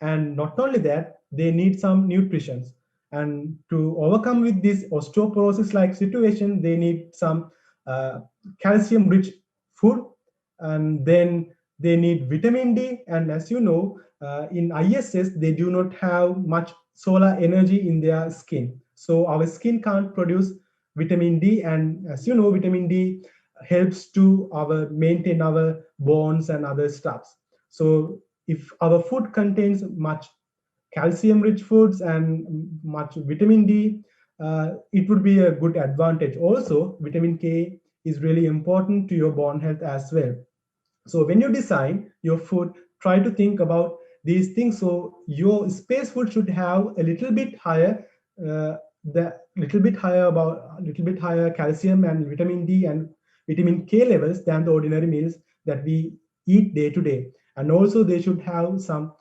And not only that, they need some nutrition. And to overcome with this osteoporosis-like situation, they need some calcium-rich food, and then they need vitamin D. And as you know, in ISS, they do not have much solar energy in their skin. So our skin can't produce vitamin D. And as you know, vitamin D helps to maintain our bones and other stuffs. So if our food contains much calcium-rich foods and much vitamin D, it would be a good advantage. Also, vitamin K is really important to your bone health as well. So when you design your food, try to think about these things. So your space food should have a little bit higher, higher calcium and vitamin D and vitamin K levels than the ordinary meals that we eat day to day. And also they should have some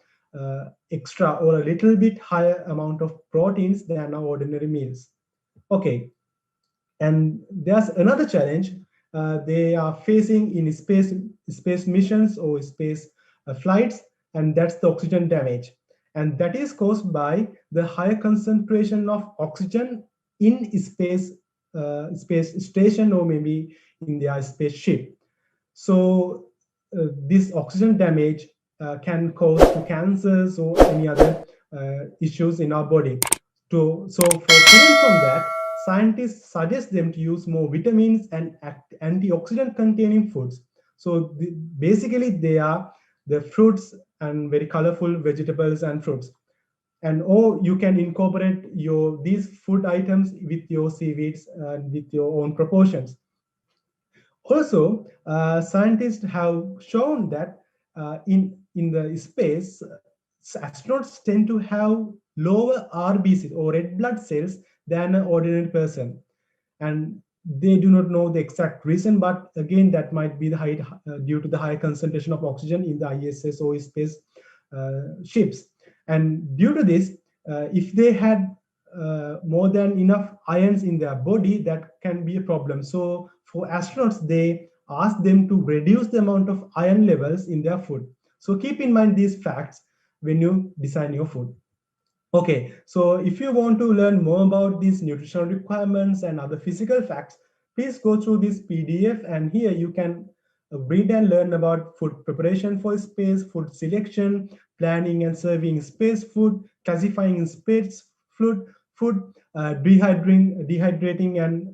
extra or a little bit higher amount of proteins than our ordinary meals. Okay, and there's another challenge they are facing in space missions or space flights, and that's the oxygen damage. And that is caused by the higher concentration of oxygen in space station or maybe in their spaceship. So this oxygen damage can cause to cancers or any other issues in our body. So for prevention from that, scientists suggest them to use more vitamins and antioxidant containing foods. So basically they are the fruits and very colorful vegetables and fruits. And or you can incorporate these food items with your seaweeds and with your own proportions. Also, scientists have shown that in the space, astronauts tend to have lower RBCs or red blood cells than an ordinary person, and they do not know the exact reason. But again, that might be due to the high concentration of oxygen in the ISS or space ships. And due to this, if they had more than enough ions in their body, that can be a problem. So for astronauts, they ask them to reduce the amount of iron levels in their food. So keep in mind these facts when you design your food. Okay, so if you want to learn more about these nutritional requirements and other physical facts, please go through this PDF, and here you can read and learn about food preparation for space, food selection, planning and serving space food, classifying space food, dehydrating and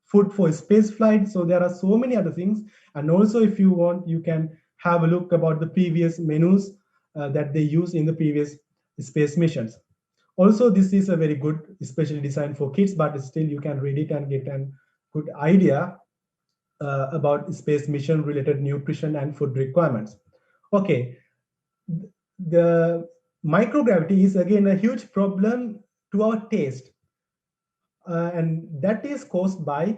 food for space flight. So there are so many other things. And also, if you want, you can have a look about the previous menus that they use in the previous space missions. Also, this is a very good, especially designed for kids, but still you can read it and get a good idea about space mission related nutrition and food requirements. Okay, the microgravity is again a huge problem to our taste, and that is caused by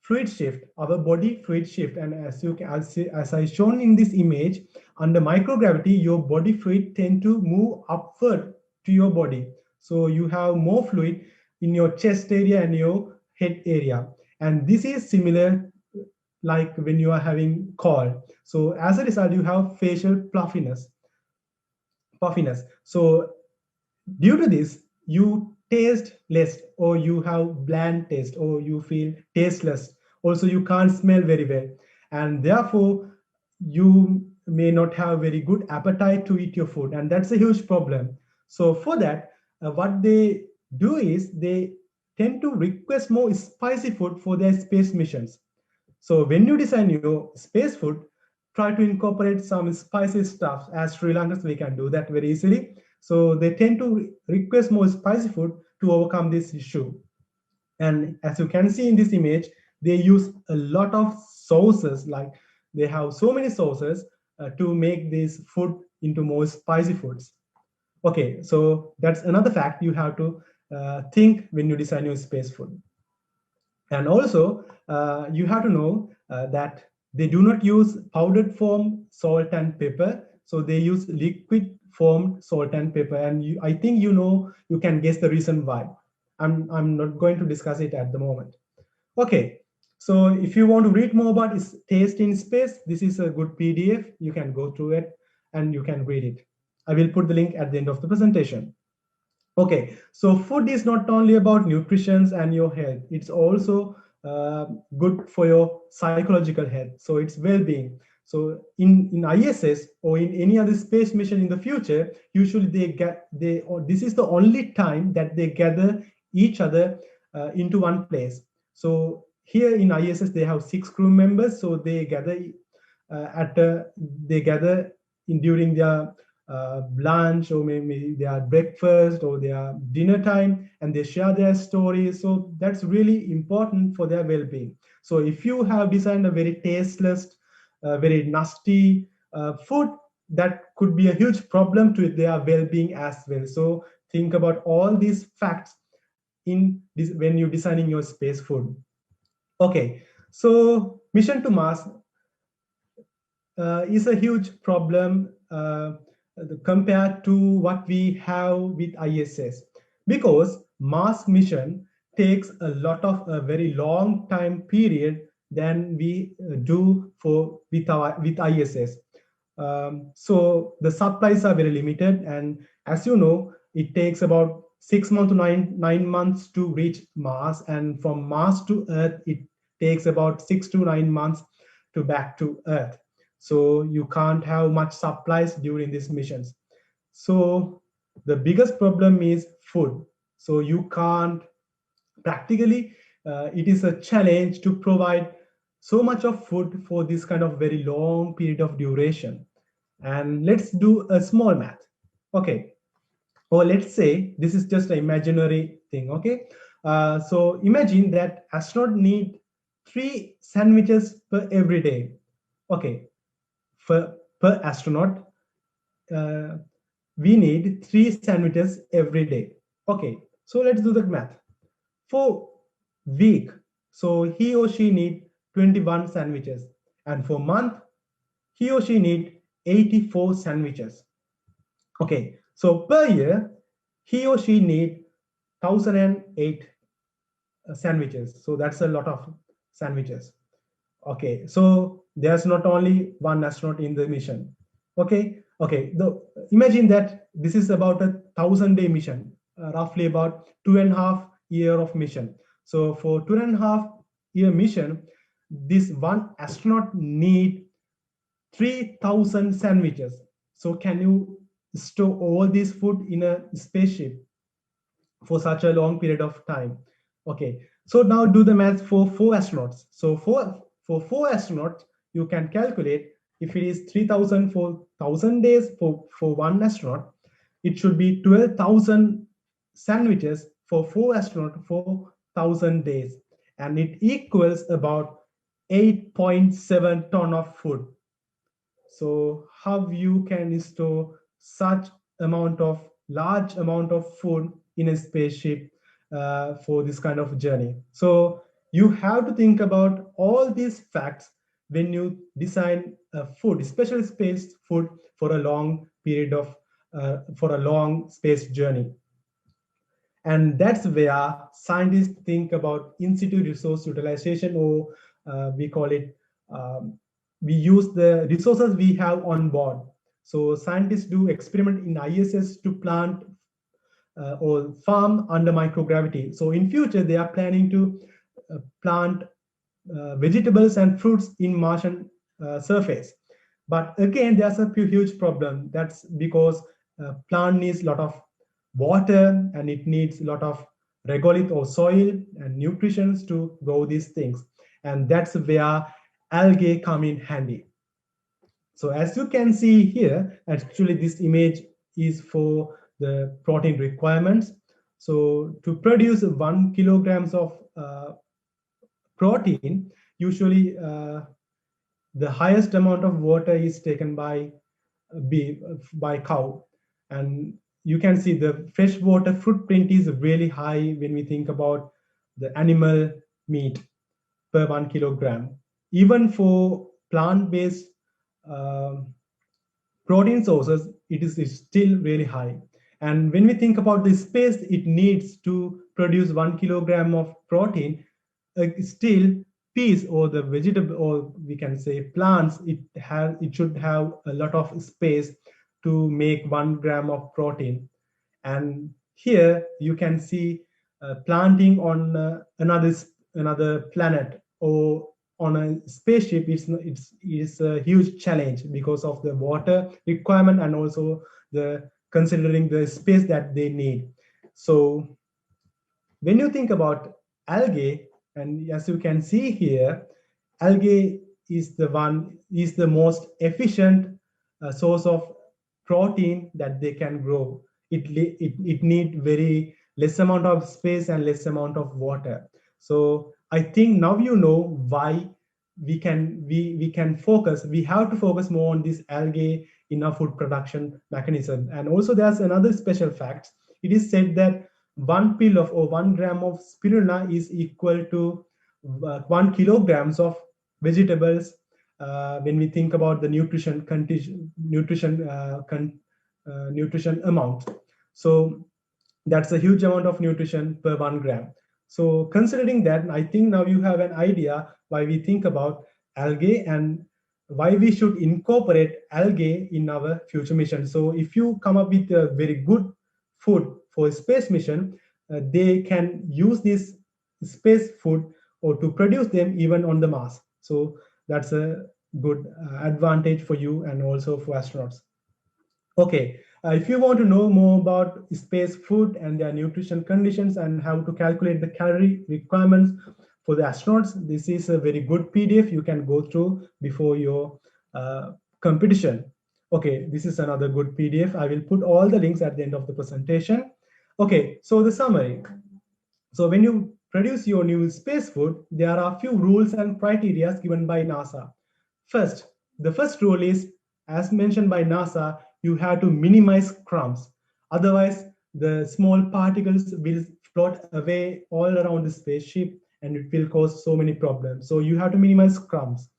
fluid shift, our body fluid shift. And as I shown in this image, under microgravity, your body fluid tend to move upward to your body. So you have more fluid in your chest area and your head area. And this is similar like when you are having cold. So as a result, you have facial puffiness. So due to this, you taste less, or you have bland taste, or you feel tasteless. Also, you can't smell very well, and therefore you may not have very good appetite to eat your food, and that's a huge problem. So for that, what they do is they tend to request more spicy food for their space missions. So when you design your space food, try to incorporate some spicy stuff. As Sri Lankans, we can do that very easily. So they tend to request more spicy food to overcome this issue. And as you can see in this image, they use a lot of sauces, like they have so many sauces to make this food into more spicy foods. Okay, so that's another fact you have to think when you design your space food. And also, you have to know that they do not use powdered form salt and pepper. So they use liquid formed salt and pepper. And I think you can guess the reason why. I'm not going to discuss it at the moment. Okay, so if you want to read more about taste in space, this is a good PDF. You can go through it and you can read it. I will put the link at the end of the presentation. Okay, so food is not only about nutrition and your health, it's also good for your psychological health. So it's well-being. So in ISS or in any other space mission in the future, usually this is the only time that they gather each other into one place. So here in ISS they have 6 crew members, so they gather during their lunch, or maybe their breakfast or their dinner time, and they share their stories. So that's really important for their well-being. So if you have designed a very tasteless, very nasty food, that could be a huge problem to their well-being as well. So think about all these facts in this when you're designing your space food. Okay, so mission to Mars is a huge problem compared to what we have with ISS, because Mars mission takes a lot of a very long time period than we do with ISS. So the supplies are very limited, and as you know, it takes about 6 months to 9 months to reach Mars, and from Mars to Earth it takes about 6 to 9 months to back to Earth. So you can't have much supplies during these missions. So the biggest problem is food. So you can't practically, it is a challenge to provide so much of food for this kind of very long period of duration. And let's do a small math. Okay, or let's say this is just an imaginary thing. Okay, so imagine that astronaut need 3 sandwiches per every day. Okay, per astronaut, uh, we need 3 sandwiches every day. Okay, so let's do the math. For week, so he or she need 21 sandwiches, and for month, he or she need 84 sandwiches. Okay, so per year, he or she need 1008 sandwiches. So that's a lot of sandwiches. Okay, so there's not only one astronaut in the mission. Okay. Imagine that this is about a 1,000-day mission, roughly about 2.5 year of mission. So for 2.5 year mission, this one astronaut need 3,000 sandwiches. So can you store all this food in a spaceship for such a long period of time? Okay, so now do the math for 4 astronauts. So for 4 astronauts, you can calculate if it is 3,000 for 1,000 days for one astronaut, it should be 12,000 sandwiches for 4 astronauts for 1,000 days, and it equals about 8.7 ton of food. So how you can store such large amount of food in a spaceship for this kind of journey? So you have to think about all these facts when you design food, especially space food for a long period of for a long space journey. And that's where scientists think about in situ resource utilization, or we call it, we use the resources we have on board. So scientists do experiment in ISS to plant or farm under microgravity. So in future, they are planning to plant vegetables and fruits in Martian surface. But again, there's a huge problem. That's because plant needs a lot of water, and it needs a lot of regolith or soil and nutrients to grow these things. And that's where algae come in handy. So as you can see here, actually this image is for the protein requirements. So to produce 1 kilograms of protein, usually the highest amount of water is taken by cow. And you can see the freshwater footprint is really high when we think about the animal meat per 1 kilogram. Even for plant-based protein sources, it is still really high. And when we think about the space it needs to produce 1 kilogram of protein, still peas or the vegetable, or we can say plants, it should have a lot of space to make 1 gram of protein. And here you can see planting on another planet or on a spaceship, it's a huge challenge because of the water requirement and also the considering the space that they need. So when you think about algae, and as you can see here, algae is the most efficient source of protein that they can grow. It need very less amount of space and less amount of water. So I think now you know why we have to focus more on this algae in our food production mechanism. And also there's another special fact. It is said that 1 pill of or 1 gram of spirulina is equal to 1 kilograms of vegetables when we think about the nutrition amount. So that's a huge amount of nutrition per 1 gram. So considering that, I think now you have an idea why we think about algae and why we should incorporate algae in our future mission. So if you come up with a very good food for a space mission, they can use this space food or to produce them even on the Mars. So that's good advantage for you and also for astronauts. Okay, if you want to know more about space food and their nutrition conditions and how to calculate the calorie requirements for the astronauts, this is a very good PDF you can go through before your competition. Okay, this is another good PDF. I will put all the links at the end of the presentation. Okay, so the summary. So when you produce your new space food, there are a few rules and criteria given by NASA. First, the first rule is, as mentioned by NASA, you have to minimize crumbs. Otherwise, the small particles will float away all around the spaceship and it will cause so many problems. So you have to minimize crumbs.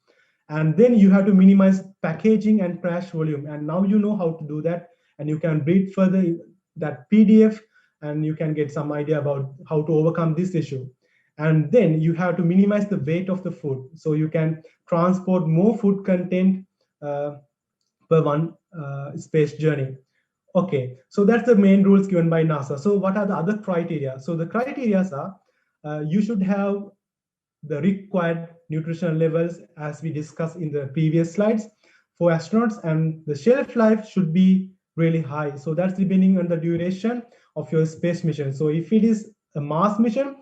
And then you have to minimize packaging and trash volume. And now you know how to do that. And you can read further that PDF and you can get some idea about how to overcome this issue. And then you have to minimize the weight of the food. So you can transport more food content per one space journey. Okay, so that's the main rules given by NASA. So what are the other criteria? So the criteria are you should have the required nutritional levels as we discussed in the previous slides for astronauts, and the shelf life should be really high. So that's depending on the duration of your space mission. So if it is a Mars mission,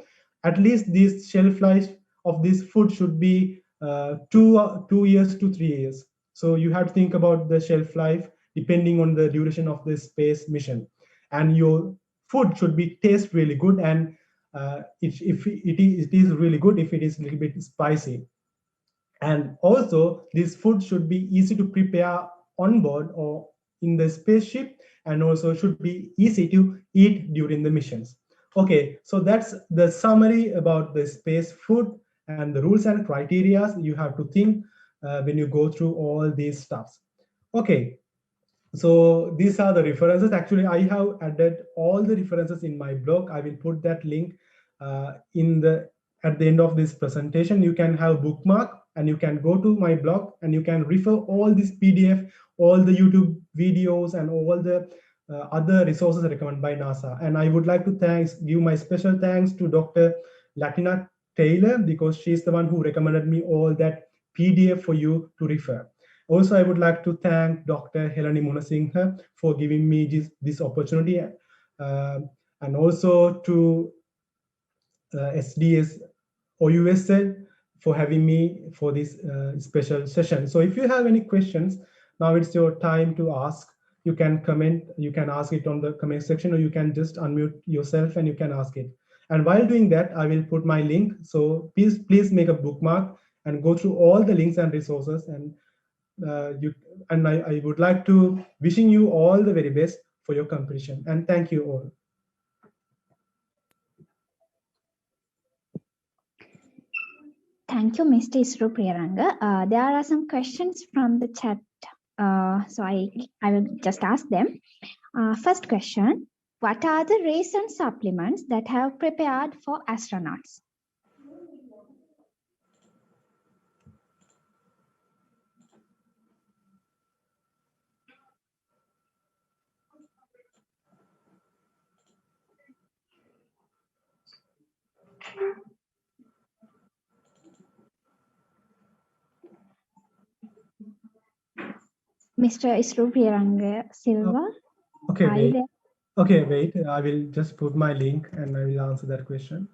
at least this shelf life of this food should be 2 years to 3 years. So you have to think about the shelf life depending on the duration of the space mission. And your food should be taste really good, and if it is really good if it is a little bit spicy. And also this food should be easy to prepare on board or in the spaceship, and also should be easy to eat during the missions. Okay, so that's the summary about the space food and the rules and criteria you have to think when you go through all these stuffs. Okay, so these are the references. Actually, I have added all the references in my blog. I will put that link at the end of this presentation. You can have bookmark and you can go to my blog and you can refer all this PDF, all the YouTube videos, and all the other resources recommended by NASA. And I would like to give my special thanks to Dr. Latina Taylor, because she's the one who recommended me all that PDF for you to refer. Also, I would like to thank Dr. Helani Munasinghe for giving me this opportunity, and also to SDS or USL for having me for this special session. So if you have any questions, now it's your time to ask. You can comment, you can ask it on the comment section, or you can just unmute yourself and you can ask it. And while doing that, I will put my link. So please make a bookmark and go through all the links and resources. And I would like to wishing you all the very best for your competition. And thank you all. Thank you, Mr. Isuru Priyaranga. There are some questions from the chat. So I will just ask them. First question, what are the recent supplements that have prepared for astronauts? Mr. Isuru Priyaranga Silva. Okay, wait. Okay, wait. I will just put my link and I will answer that question.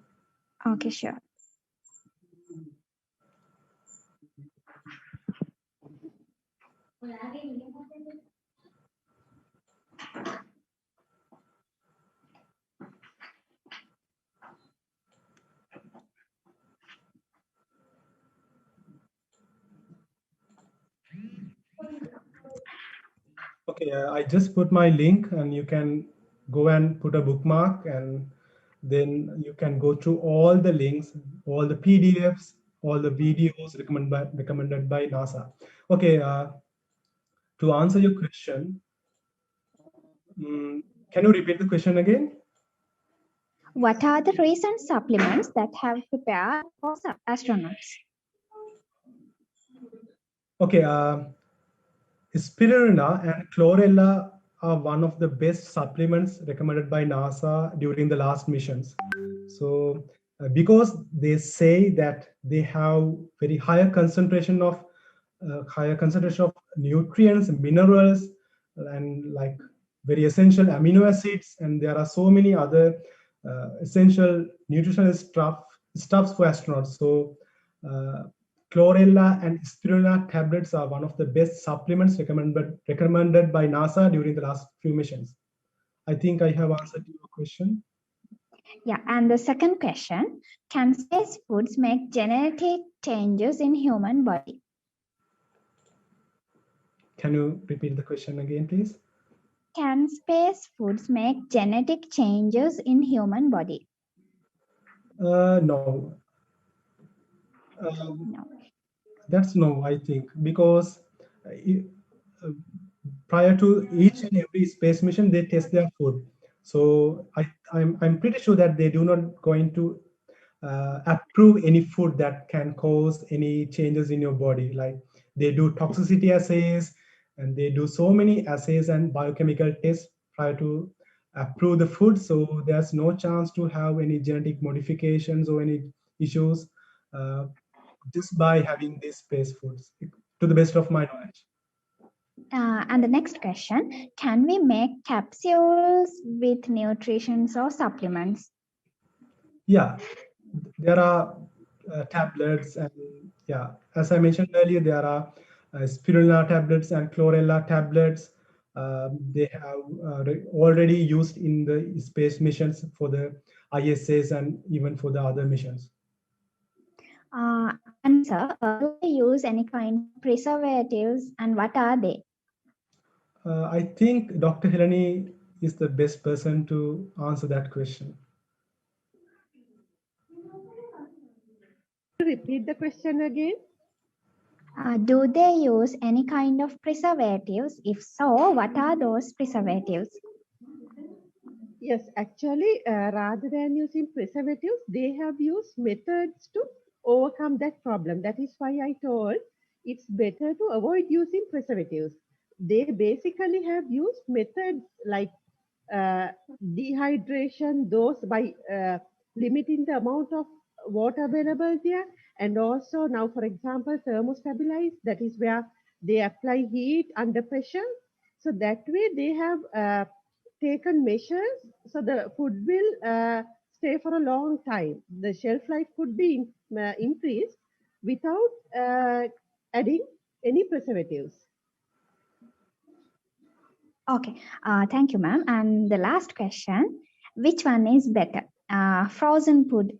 Okay, sure. Okay, I just put my link and you can go and put a bookmark, and then you can go through all the links, all the PDFs, all the videos recommended by NASA. Okay, to answer your question, can you repeat the question again? What are the recent supplements that have prepared for astronauts? Okay, spirulina and chlorella are one of the best supplements recommended by NASA during the last missions. So because they say that they have very higher concentration of higher concentration of nutrients, minerals, and like very essential amino acids. And there are so many other essential nutritional stuffs for astronauts. So chlorella and spirulina tablets are one of the best supplements recommended by NASA during the last few missions. I think I have answered your question. Yeah, and the second question, can space foods make genetic changes in human body? Can you repeat the question again, please? Can space foods make genetic changes in human body? No. No. That's no, I think, because uh, prior to each and every space mission, they test their food. So I'm pretty sure that they do not going to approve any food that can cause any changes in your body. Like they do toxicity assays, and they do so many assays and biochemical tests prior to approve the food. So there's no chance to have any genetic modifications or any issues just by having these space foods, to the best of my knowledge. And the next question, can we make capsules with nutritions or supplements? Yeah, there are tablets, and yeah, as I mentioned earlier, there are spirulina tablets and chlorella tablets. They have already used in the space missions for the ISS and even for the other missions. And sir, do they use any kind of preservatives, and what are they? I think Dr. Helani is the best person to answer that question. Repeat the question again. Do they use any kind of preservatives? If so, what are those preservatives? Yes, actually, rather than using preservatives, they have used methods to overcome that problem. That is why I told it's better to avoid using preservatives. They basically have used methods like dehydration, those by limiting the amount of water available there, and also now, for example, thermostabilize, that is where they apply heat under pressure. So that way they have taken measures so the food will stay for a long time. The shelf life could be increased without adding any preservatives. Okay, thank you, ma'am. And the last question, which one is better, frozen food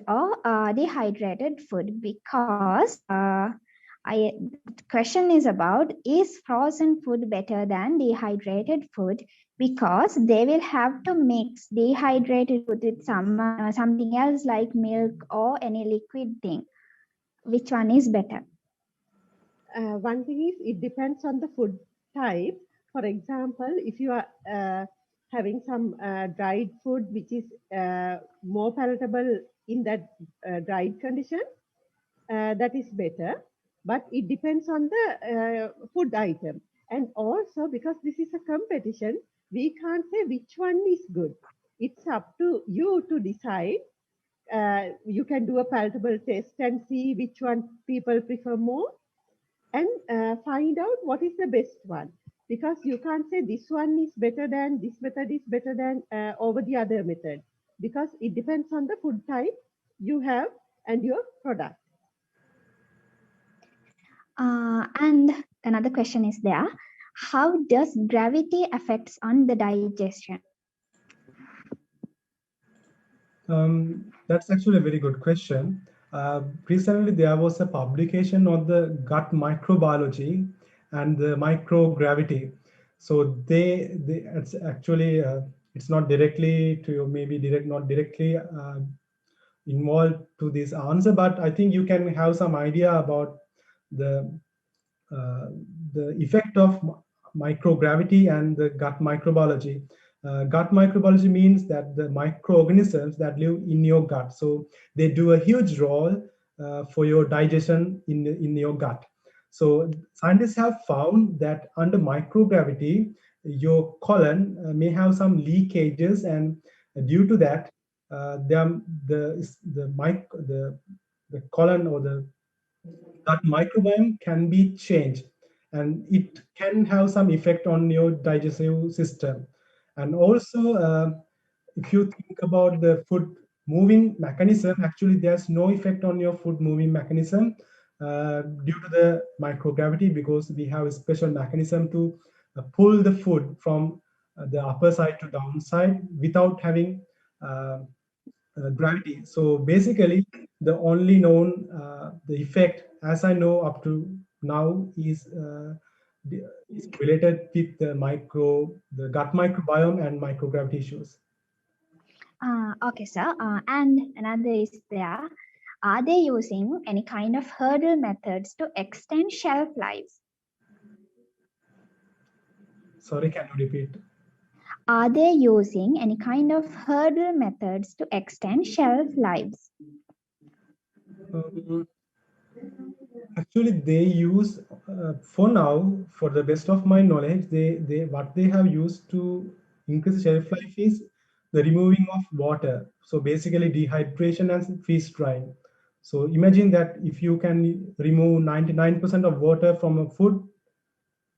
or dehydrated food? Because the question is about, is frozen food better than dehydrated food? Because they will have to mix dehydrated food with something else like milk or any liquid thing. Which one is better? One thing is it depends on the food type. For example, if you are having some dried food which is more palatable in that dried condition, that is better. But it depends on the food item. And also, because this is a competition, we can't say which one is good. It's up to you to decide. You can do a palatable test and see which one people prefer more, and find out what is the best one, because you can't say this one is better than this method is better than over the other method, because it depends on the food type you have and your product. And another question is there, how does gravity affects on the digestion? That's actually a very good question. Recently, there was a publication on the gut microbiology and the microgravity. So it's actually it's not directly to maybe not directly involved to this answer, but I think you can have some idea about the uh, the effect of microgravity and the gut microbiology. Gut microbiology means that the microorganisms that live in your gut, so they do a huge role for your digestion in your gut. So scientists have found that under microgravity, your colon may have some leakages, and due to that, the colon or the that microbiome can be changed, and it can have some effect on your digestive system. And also, if you think about the food moving mechanism, actually there's no effect on your food moving mechanism due to the microgravity, because we have a special mechanism to pull the food from the upper side to downside without having gravity. So basically, the only known the effect, as I know up to now, is related with the gut microbiome and microgravity issues. Okay, sir. And another is there. Are they using any kind of hurdle methods to extend shelf lives? Sorry, can you repeat? Are they using any kind of hurdle methods to extend shelf lives? Actually, they use for now, for the best of my knowledge, they what they have used to increase shelf life is the removing of water. So basically, dehydration and freeze drying. So imagine that if you can remove 99% of water from a food,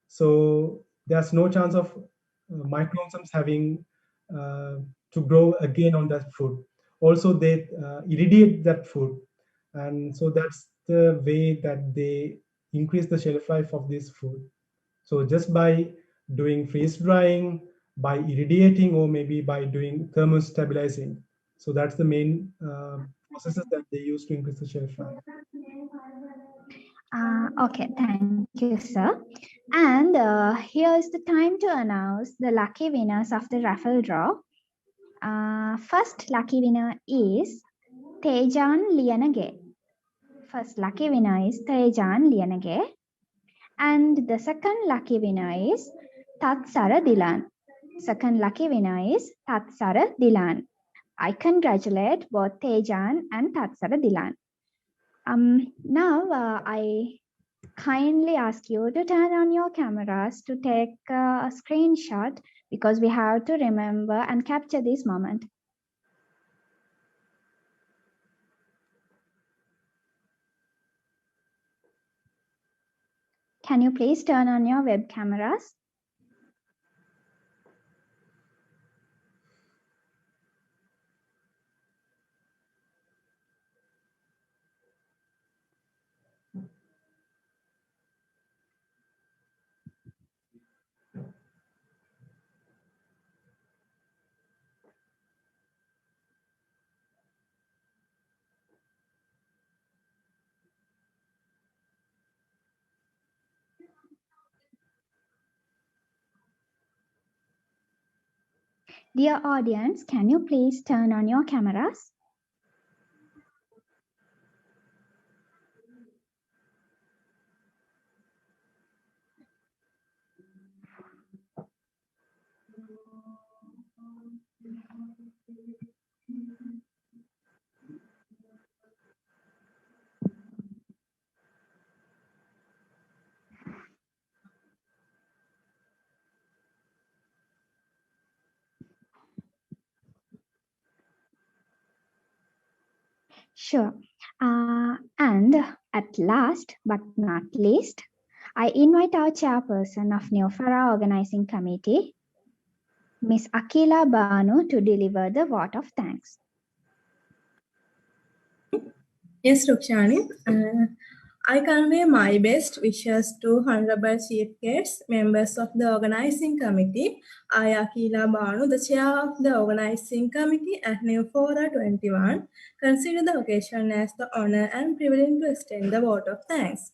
so there's no chance of microorganisms having to grow again on that food. Also, they irradiate that food, and so that's the way that they increase the shelf life of this food. So just by doing freeze drying, by irradiating, or maybe by doing thermostabilizing. So that's the main processes that they use to increase the shelf life. Okay, thank you, sir. And here is the time to announce the lucky winners of the raffle draw. First lucky winner is Tejan Lianage. First lucky winner is Tejan Lianage. And the second lucky winner is Tatsara Dilan. Second lucky winner is Tatsara Dilan. I congratulate both Tejan and Tatsara Dilan. Now I kindly ask you to turn on your cameras to take a screenshot, because we have to remember and capture this moment. Can you please turn on your web cameras? Dear audience, can you please turn on your cameras? Sure. And at last but not least, I invite our chairperson of NuFora Organizing Committee, Ms. Akila Banu, to deliver the vote of thanks. Yes, Rukshani. I convey my best wishes to Honorable Chief Guests, members of the Organizing Committee. I, Akila Banu, the Chair of the Organizing Committee at NuFora21, consider the occasion as the honor and privilege to extend the vote of thanks.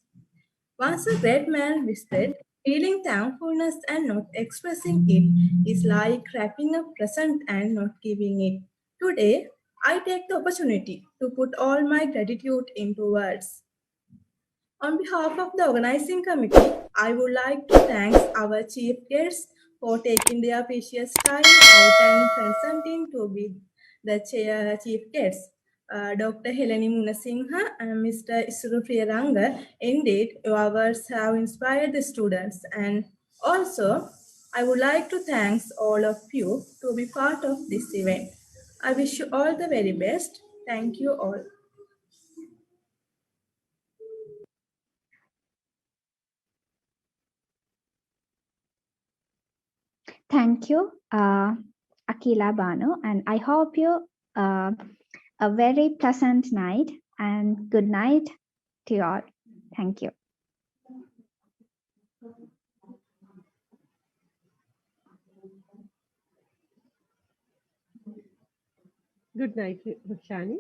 Once a great man visited, feeling thankfulness and not expressing it is like wrapping a present and not giving it. Today, I take the opportunity to put all my gratitude into words. On behalf of the organizing committee, I would like to thank our chief guests for taking their precious time out and presenting to be the chief guests. Dr. Helani Munasinghe and Mr.Isuru Priyaranga. Indeed, your words have inspired the students, and also I would like to thank all of you to be part of this event. I wish you all the very best. Thank you all. Thank you, Akila Banu, and I hope you a very pleasant night and good night to you all. Thank you. Good night, Rukshani.